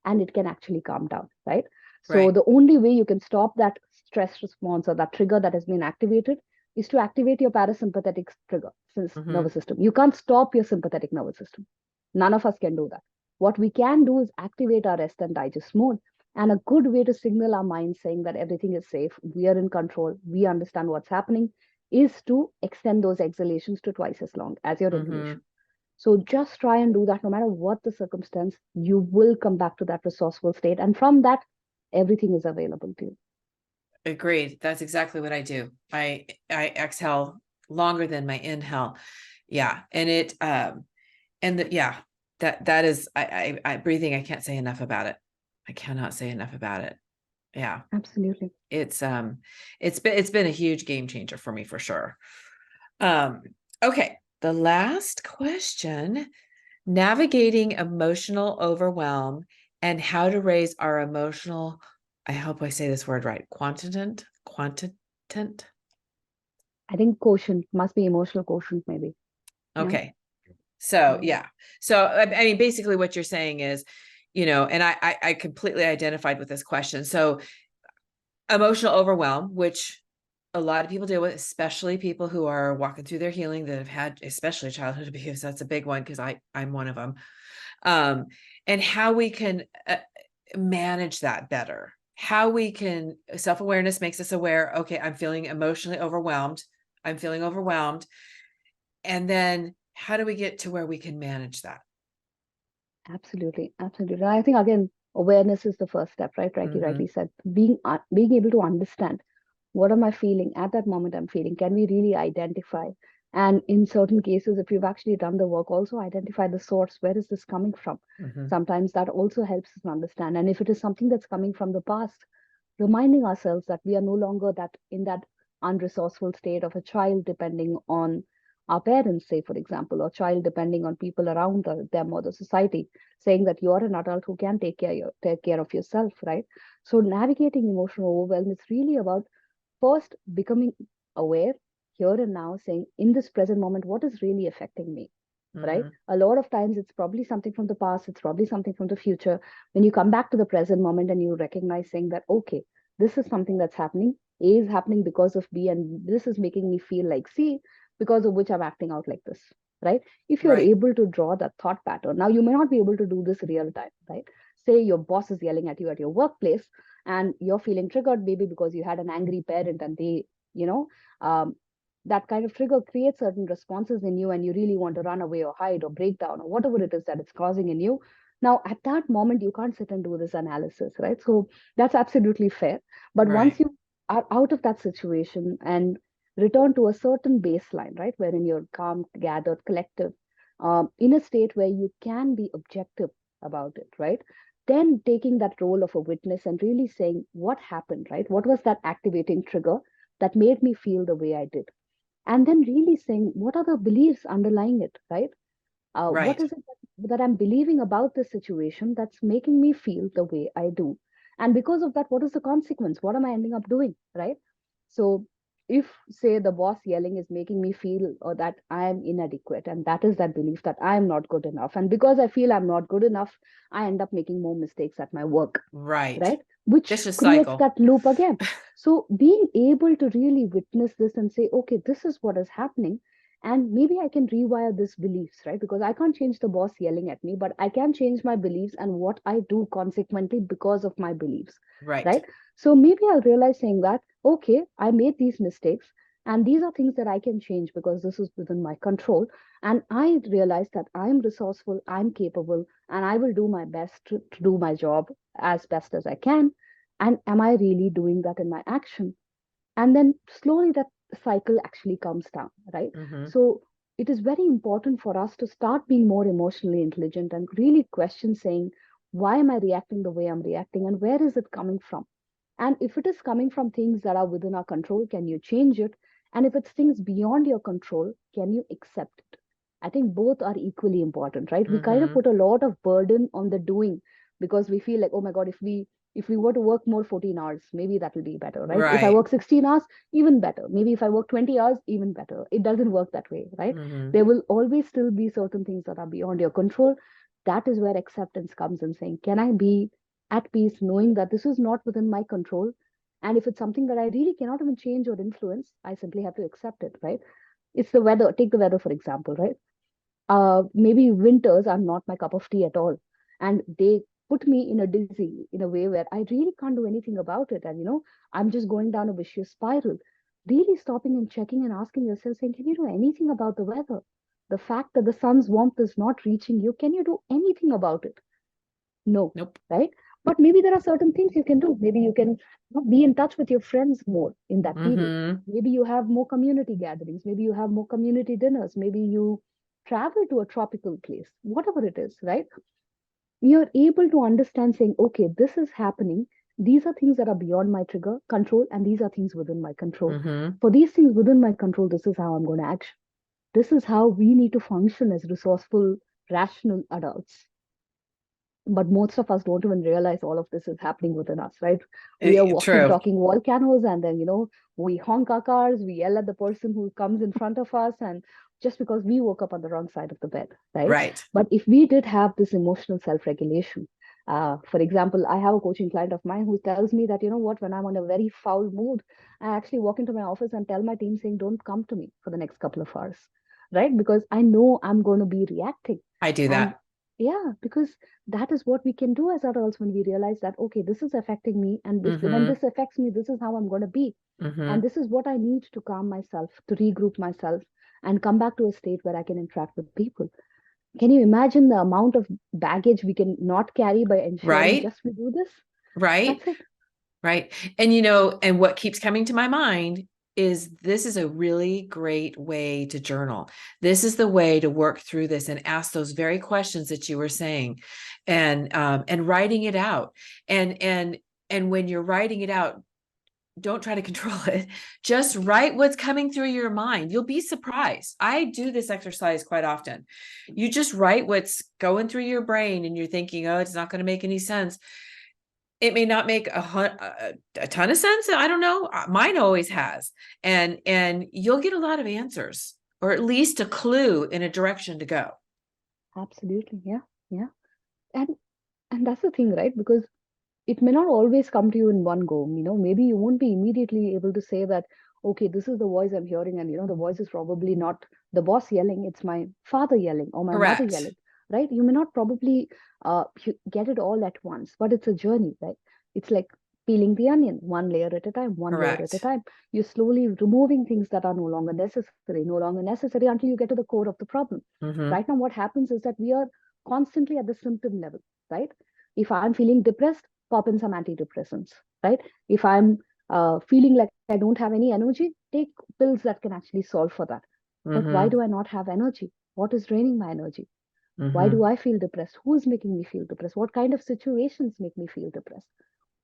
And it can actually calm down, right? So
Right.
the only way you can stop that stress response or that trigger that has been activated is to activate your parasympathetic trigger
Mm-hmm.
nervous system. You can't stop your sympathetic nervous system. None of us can do that. What we can do is activate our rest and digest mode. And a good way to signal our mind saying that everything is safe, we are in control, we understand what's happening, is to extend those exhalations to twice as long as your
Mm-hmm.
inhalation. So just try and do that no matter what the circumstance, you will come back to that resourceful state. And from that, everything is available to you.
Agreed. That's exactly what I do. I exhale longer than my inhale. Yeah. And yeah, that is, I breathing, I can't say enough about it. I cannot say enough about it. Yeah.
Absolutely.
It's it's been a huge game changer for me, for sure. Um, okay. The last question: navigating emotional overwhelm and how to raise our emotional I hope I say this word right. Quantitant?
I think quotient must be emotional quotient, maybe.
Okay. So, yeah. So, I mean, basically what you're saying is, and I completely identified with this question. So emotional overwhelm, which a lot of people deal with, especially people who are walking through their healing that have had, especially childhood abuse. That's a big one because I'm one of them. And how we can manage that better. How we can, self-awareness makes us aware, okay, I'm feeling emotionally overwhelmed. I'm feeling overwhelmed. And then how do we get to where we can manage that?
Absolutely. Absolutely. I think, again, awareness is the first step, right? Like you rightly said, being able to understand, what am I feeling at that moment I'm feeling? Can we really identify? And in certain cases, if you've actually done the work, also identify the source. Where is this coming from? Sometimes that also helps us understand. And if it is something that's coming from the past, reminding ourselves that we are no longer that in that unresourceful state of a child depending on our parents, say, for example, or child depending on people around them or the society, saying that you're an adult who can take care of yourself, right? So navigating emotional overwhelm is really about first becoming aware here and now, saying in this present moment, what is really affecting me, right? A lot of times it's probably something from the past, it's probably something from the future. When you come back to the present moment and you recognize, saying that, okay, this is something that's happening, A is happening because of B, and this is making me feel like C, because of which I'm acting out like this, right? If you're able to draw that thought pattern, now you may not be able to do this real time, right? Say your boss is yelling at you at your workplace and you're feeling triggered, maybe because you had an angry parent and they, you know, um, that kind of trigger creates certain responses in you, and you really want to run away or hide or break down or whatever it is that it's causing in you. Now, at that moment, you can't sit and do this analysis, right? So that's absolutely fair. But once you are out of that situation and return to a certain baseline, right, wherein you're calm, gathered, collective, in a state where you can be objective about it, right? Then taking that role of a witness and really saying what happened, right? What was that activating trigger that made me feel the way I did? And then really saying what are the beliefs underlying it, right? What is it that I'm believing about this situation that's making me feel the way I do? And because of that, what is the consequence? What am I ending up doing, right? So if, say, the boss yelling is making me feel or that I am inadequate, and that is that belief that I am not good enough, and because I feel I'm not good enough, I end up making more mistakes at my work, right? Which
Vicious
creates
cycle.
that loop again. So being able to really witness this and say, okay, this is what is happening, and maybe I can rewire this beliefs, right? Because I can't change the boss yelling at me, but I can change my beliefs and what I do consequently because of my beliefs, right? So maybe I'll realize, saying that, okay, I made these mistakes and these are things that I can change because this is within my control. And I realize that I'm resourceful, I'm capable, and I will do my best to do my job as best as I can. And am I really doing that in my action? And then slowly that cycle actually comes down, right? So it is very important for us to start being more emotionally intelligent and really question, saying, why am I reacting the way I'm reacting, and where is it coming from? And if it is coming from things that are within our control, can you change it? And if it's things beyond your control, can you accept it? I think both are equally important, right? We kind of put a lot of burden on the doing because we feel like, oh my God, if we were to work more 14 hours, maybe that will be better, right? If I work 16 hours, even better. Maybe if I work 20 hours, even better. It doesn't work that way, right? There will always still be certain things that are beyond your control. That is where acceptance comes in, saying, can I be at peace knowing that this is not within my control? And if it's something that I really cannot even change or influence, I simply have to accept it, right? It's the weather. Take the weather, for example, right? Maybe winters are not my cup of tea at all. And they put me in a dizzy in a way where I really can't do anything about it. And, I'm just going down a vicious spiral. Really stopping and checking and asking yourself, saying, can you do anything about the weather? The fact that the sun's warmth is not reaching you, can you do anything about it? No, right? But maybe there are certain things you can do. Maybe you can be in touch with your friends more in that period. Maybe you have more community gatherings. Maybe you have more community dinners. Maybe you travel to a tropical place, whatever it is, right? You're able to understand, saying, okay, this is happening. These are things that are beyond my trigger control, and these are things within my control. For these things within my control, this is how I'm going to act. This is how we need to function as resourceful, rational adults. but most of us don't even realize all of this is happening within us, right? We are walking,
True.
talking volcanoes, and then, we honk our cars, we yell at the person who comes in front of us, and just because we woke up on the wrong side of the bed, right?
Right.
But if we did have this emotional self-regulation, for example, I have a coaching client of mine who tells me that, what, when I'm on a very foul mood, I actually walk into my office and tell my team saying, don't come to me for the next couple of hours, right? Because I know I'm going to be reacting.
I do
And
that.
yeah, because that is what we can do as adults when we realize that, okay, this is affecting me. And when
Mm-hmm.
this affects me, this is how I'm going to be. And
Mm-hmm.
this is what I need to calm myself, to regroup myself, and come back to a state where I can interact with people. Can you imagine the amount of baggage we can not carry by ensuring
Right.
just we do this?
Right.
That's it.
Right. And, and what keeps coming to my mind is this is a really great way to journal. This is the way to work through this and ask those very questions that you were saying, and writing it out. And when you're writing it out, don't try to control it. Just write what's coming through your mind. You'll be surprised. I do this exercise quite often. You just write what's going through your brain and you're thinking, oh, it's not going to make any sense. It may not make a ton of sense. I don't know. Mine always has. And you'll get a lot of answers, or at least a clue in a direction to go.
Absolutely. Yeah. Yeah. And that's the thing, right? Because it may not always come to you in one go. Maybe you won't be immediately able to say that, okay, this is the voice I'm hearing, and the voice is probably not the boss yelling, it's my father yelling or my mother
Correct.
yelling, right? You may not probably get it all at once, but it's a journey, right? It's like peeling the onion, one layer at a time, one layer at a
Correct.
time. You're slowly removing things that are no longer necessary until you get to the core of the problem.
Mm-hmm.
Right now, what happens is that we are constantly at the symptom level, right? If I'm feeling depressed, pop in some antidepressants, right? If I'm feeling like I don't have any energy, take pills that can actually solve for that. But why
Mm-hmm.
do I not have energy? What is draining my energy? Why
Mm-hmm.
do I feel depressed? Who is making me feel depressed? What kind of situations make me feel depressed?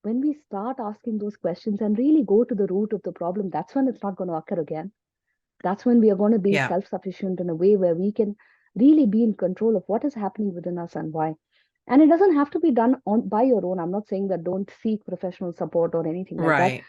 When we start asking those questions and really go to the root of the problem, that's when it's not going to occur again. That's when we are going to be
Yeah.
self sufficient in a way where we can really be in control of what is happening within us and why. And it doesn't have to be done by your own. I'm not saying that don't seek professional support or anything like that.
Right.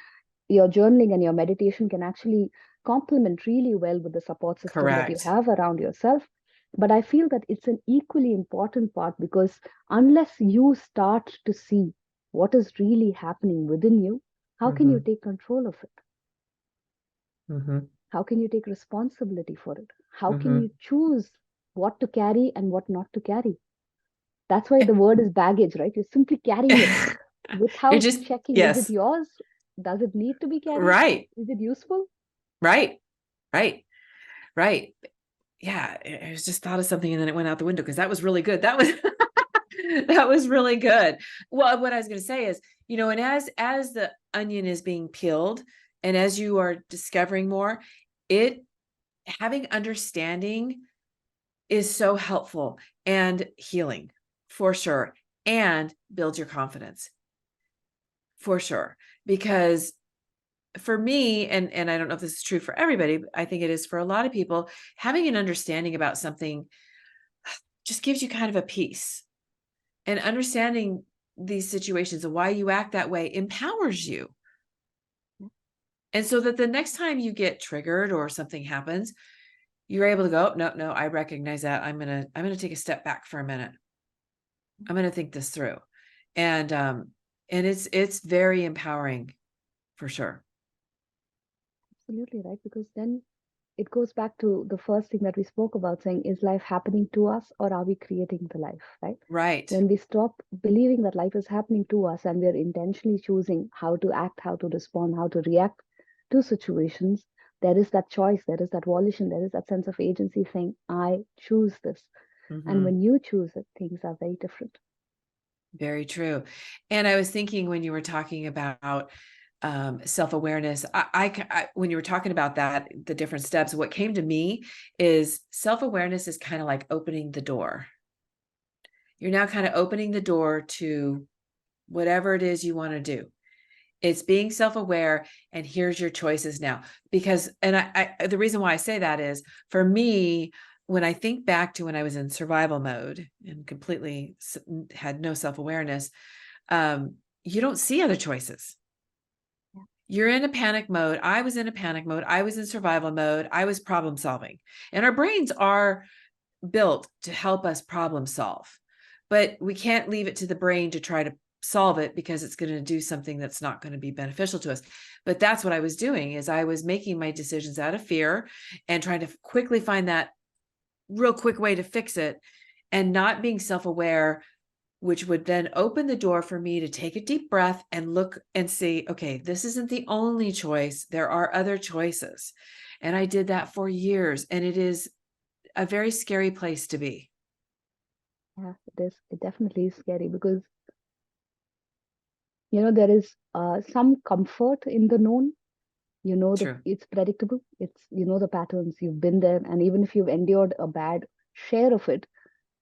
Your journaling and your meditation can actually complement really well with the support system that you
Correct.
have around yourself. But I feel that it's an equally important part, because unless you start to see what is really happening within you, how can you
Mm-hmm.
take control of it?
Mm-hmm.
How can you take responsibility for it? How can
Mm-hmm.
you choose what to carry and what not to carry? That's why the word is baggage, right? You're simply carrying it
You're
without
just,
checking, is it
yes.
yours? Does it need to be carried?
Right.
Is it useful?
Right. Right. Right. Yeah. I was just thought of something and then it went out the window because that was really good. That was that was really good. Well, what I was going to say is, and as the onion is being peeled and as you are discovering more, it having understanding is so helpful and healing for sure, and builds your confidence for sure. Because for me, and I don't know if this is true for everybody, but I think it is for a lot of people, having an understanding about something just gives you kind of a peace. And understanding these situations and why you act that way empowers you. And so that the next time you get triggered or something happens, you're able to go, no, no, I recognize that. I'm gonna take a step back for a minute. I'm gonna think this through. And it's very empowering for sure.
Absolutely right. Because then it goes back to the first thing that we spoke about, saying, is life happening to us or are we creating the life, right?
Right.
When we stop believing that life is happening to us and we are intentionally choosing how to act, how to respond, how to react to situations, there is that choice, there is that volition, there is that sense of agency saying, I choose this. And
Mm-hmm.
when you choose it, things are very different.
Very true. And I was thinking when you were talking about self-awareness, when you were talking about that, the different steps, what came to me is self-awareness is kind of like opening the door. You're now kind of opening the door to whatever it is you want to do. It's being self-aware, and here's your choices now. Because, and the reason why I say that is, for me, when I think back to when I was in survival mode and completely had no self-awareness, you don't see other choices.
Yeah.
You're in a panic mode. I was in a panic mode. I was in survival mode. I was problem solving. And our brains are built to help us problem solve, but we can't leave it to the brain to try to solve it because it's going to do something that's not going to be beneficial to us. But that's what I was doing, is I was making my decisions out of fear and trying to quickly find that real quick way to fix it, and not being self-aware, which would then open the door for me to take a deep breath and look and see, okay, this isn't the only choice. There are other choices. And I did that for years, and it is a very scary place to be.
Yeah, it is. It definitely is scary because, there is some comfort in the known.
True.
It's predictable. It's, the patterns, you've been there. And even if you've endured a bad share of it,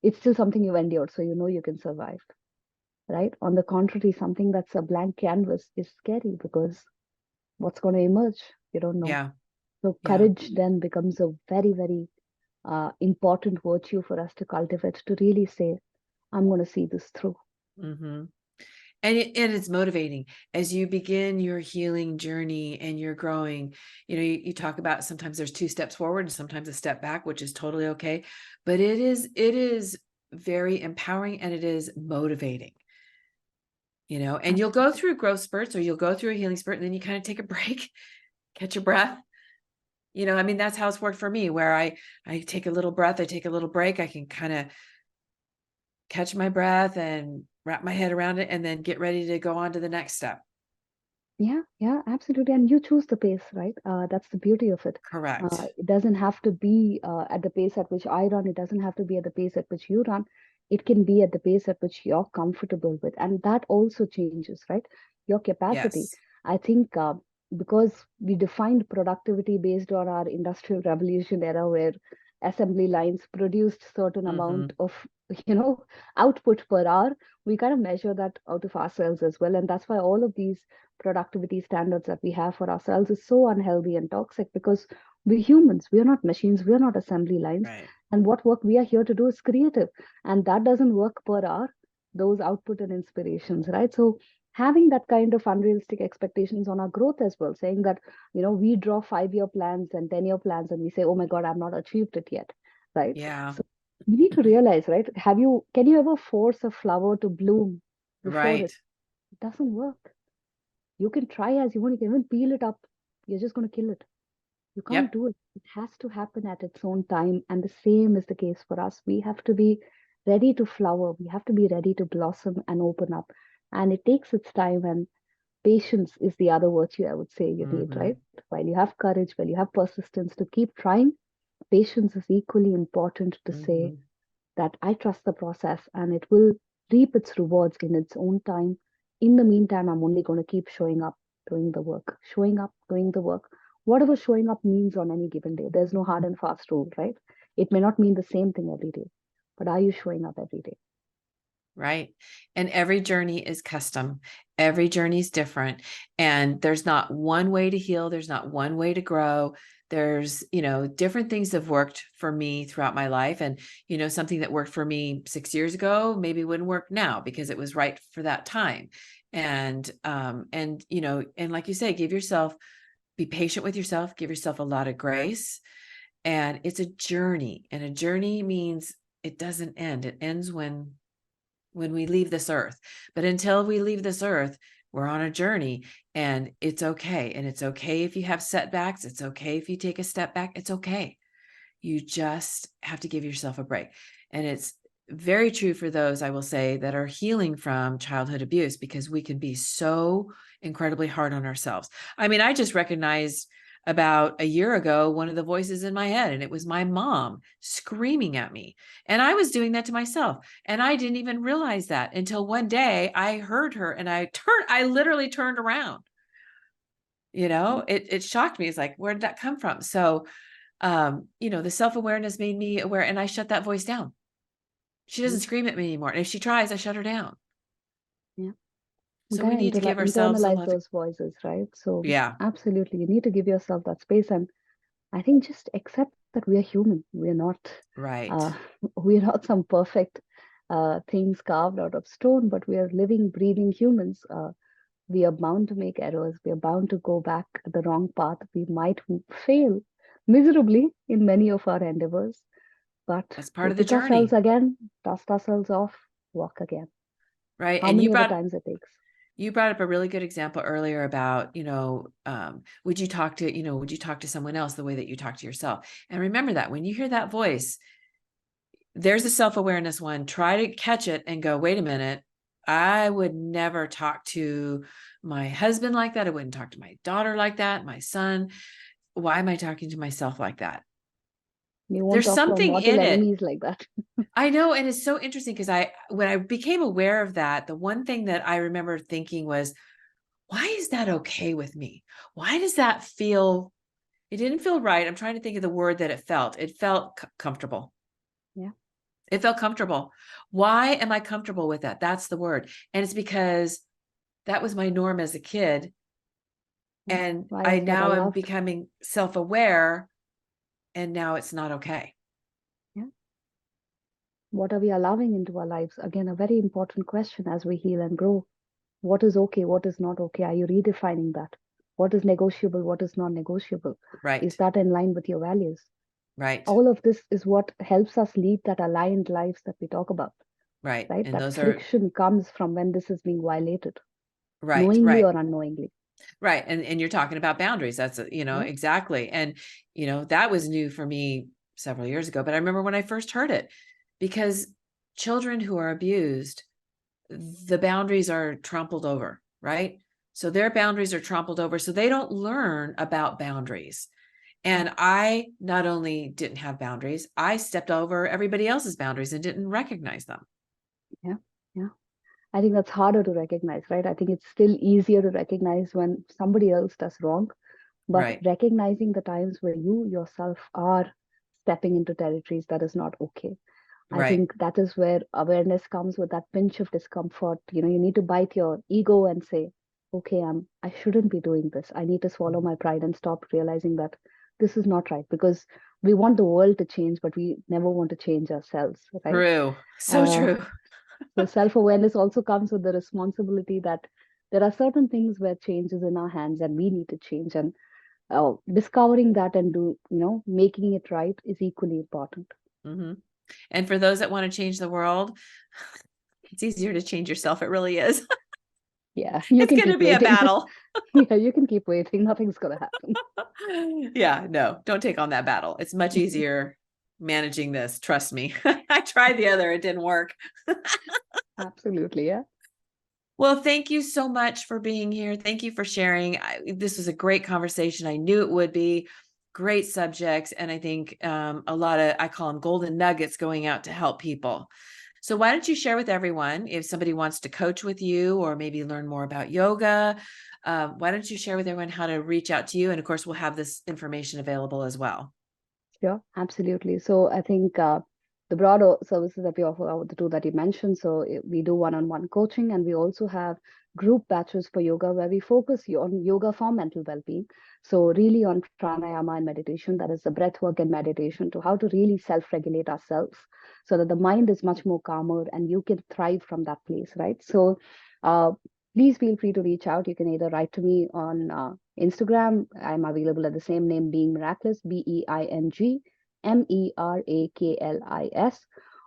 it's still something you've endured. So, you can survive, right? On the contrary, something that's a blank canvas is scary because what's going to emerge? You don't know.
Yeah.
So
Yeah.
courage then becomes a very, very important virtue for us to cultivate, to really say, I'm going to see this through.
Mm-hmm. And it's motivating as you begin your healing journey and you're growing. You talk about sometimes there's 2 steps forward and sometimes a step back, which is totally okay. But it is very empowering, and it is motivating. And you'll go through growth spurts, or you'll go through a healing spurt, and then you kind of take a break, catch your breath. That's how it's worked for me, where I take a little breath, I take a little break, I can kind of catch my breath and wrap my head around it, and then get ready to go on to the next step.
Yeah, absolutely. And you choose the pace, right? That's the beauty of it.
Correct.
It doesn't have to be at the pace at which I run. It doesn't have to be at the pace at which you run. It can be at the pace at which you're comfortable with. And that also changes, right? Your capacity.
Yes.
I think because we defined productivity based on our industrial revolution era, where assembly lines produced certain
Mm-hmm.
amount of, output per hour, we kind of measure that out of ourselves as well. And that's why all of these productivity standards that we have for ourselves is so unhealthy and toxic, because we're humans, we're not machines, we're not assembly lines.
Right.
And what work we are here to do is creative, and that doesn't work per hour, those output and inspirations, right? So having that kind of unrealistic expectations on our growth as well, saying that, we draw 5-year plans and 10-year plans and we say, oh my god, I've not achieved it yet, right?
Yeah.
So we need to realize, right? Can you ever force a flower to bloom before
Right.
it doesn't work? You can try as you want, you can even peel it up. You're just going to kill it. You can't
Yep.
do it. It has to happen at its own time. And the same is the case for us. We have to be ready to flower. We have to be ready to blossom and open up. And it takes its time. And patience is the other virtue I would say you need,
Mm-hmm.
right? While you have courage, while you have persistence to keep trying, patience is equally important to say
Mm-hmm.
that I trust the process and it will reap its rewards in its own time. In the meantime, I'm only going to keep showing up, doing the work, showing up, doing the work. Whatever showing up means on any given day, there's no hard and fast rule, right? It may not mean the same thing every day, but are you showing up every day?
Right. And every journey is custom. Every journey is different. And there's not one way to heal. There's not one way to grow. There's, different things have worked for me throughout my life. And, something that worked for me 6 years ago, maybe wouldn't work now because it was right for that time. And like you say, be patient with yourself, give yourself a lot of grace. And it's a journey, and a journey means it doesn't end. It ends when we leave this earth. But until we leave this earth, we're on a journey, and it's okay. And it's okay if you have setbacks. It's okay if you take a step back. It's okay. You just have to give yourself a break. And it's very true for those, I will say, that are healing from childhood abuse, because we can be so incredibly hard on ourselves. I just recognized about a year ago one of the voices in my head, and it was my mom screaming at me. And I was doing that to myself. And I didn't even realize that until one day I heard her, and I literally turned around. It shocked me. It's like, where did that come from? So the self-awareness made me aware, and I shut that voice down. She doesn't
Mhm.
scream at me anymore. And if she tries, I shut her down.
Yeah. We
So we
kind
need to
of
give ourselves a
internalize
lot of,
those voices, right? So
yeah.
absolutely, you need to give yourself that space. And I think just accept that we are human.
Right.
We're not some perfect things carved out of stone, but we are living, breathing humans. We are bound to make errors. We are bound to go back the wrong path. We might fail miserably in many of our endeavors, but
That's part
we
of the
pick ourselves
journey.
again, dust ourselves off, walk again.
Right.
How
And
many other times it takes?
you brought up a really good example earlier about, would you talk to someone else the way that you talk to yourself? And remember that when you hear that voice, there's a self-awareness one. Try to catch it and go, wait a minute. I would never talk to my husband like that. I wouldn't talk to my daughter like that, my son. Why am I talking to myself like that?
You won't
There's
talk to our
something
mortal
in it.
enemies like that.
I know. And it's so interesting because when I became aware of that, the one thing that I remember thinking was, why is that okay with me? Why does that feel, it didn't feel right. I'm trying to think of the word that it felt. It felt comfortable.
Yeah.
It felt comfortable. Why am I comfortable with that? That's the word. And it's because that was my norm as a kid. And
Why
I
is that
now am
allowed?
becoming self-aware, and now it's not okay.
Yeah. What are we allowing into our lives? Again, a very important question as we heal and grow. What is okay? What is not okay? Are you redefining that? What is negotiable? What is non negotiable? Is
Right.
that in line with your values?
Right.
All of this is what helps us lead that aligned lives that we talk about,
Right.
right?
And
That
those are
friction comes from when this is being violated,
right.
knowingly
Right.
or unknowingly.
Right. And you're talking about boundaries. That's,
Yeah.
exactly. And, that was new for me several years ago, but I remember when I first heard it, because children who are abused, the boundaries are trampled over, right? So their boundaries are trampled over. So they don't learn about boundaries. And I not only didn't have boundaries, I stepped over everybody else's boundaries and didn't recognize them.
Yeah. Yeah. I think that's harder to recognize, right? I think it's still easier to recognize when somebody else does wrong, but
Right.
recognizing the times where you yourself are stepping into territories that is not okay. I
Right.
think that is where awareness comes with that pinch of discomfort. You need to bite your ego and say, okay, I shouldn't be doing this. I need to swallow my pride and stop realizing that this is not right, because we want the world to change, but we never want to change ourselves, right?
True. So
Uh,
true.
so self-awareness also comes with the responsibility that there are certain things where change is in our hands and we need to change, and discovering that and making it right is equally important.
Mm-hmm. And for those that want to change the world, it's easier to change yourself. It really is.
Yeah, you
It's
can
going to
keep
be a
waiting.
battle.
Yeah, you can keep waiting. Nothing's gonna happen.
Yeah, no, don't take on that battle. It's much easier managing this. Trust me. I tried the other, it didn't work.
Absolutely, yeah.
Well, thank you so much for being here. Thank you for sharing. This was a great conversation. I knew it would be. Great subjects. And I think a lot of, I call them golden nuggets going out to help people. So why don't you share with everyone, if somebody wants to coach with you or maybe learn more about yoga, why don't you share with everyone how to reach out to you? And of course, we'll have this information available as well.
Sure, absolutely. So I think the broader services that we offer are the two that you mentioned. So we do one-on-one coaching, and we also have group batches for yoga where we focus on yoga for mental well-being. So really on pranayama and meditation, that is the breath work and meditation, to how to really self-regulate ourselves so that the mind is much more calmer and you can thrive from that place, right? So uh, please feel free to reach out. You can either write to me on Instagram. I'm available at the same name, Being Meraklis, BeingMeraklis.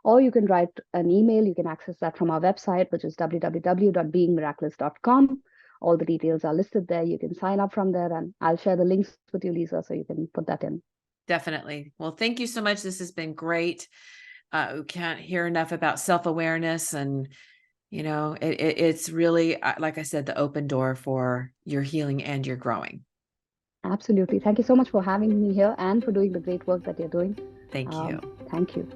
Or you can write an email. You can access that from our website, which is www.beingmeraklis.com. All the details are listed there. You can sign up from there, and I'll share the links with you, Lisa, so you can put that in.
Definitely. Well, thank you so much. This has been great. We can't hear enough about self-awareness, and it's really, like I said, the open door for your healing and your growing.
Absolutely. Thank you so much for having me here and for doing the great work that you're doing.
Thank you.
Thank you.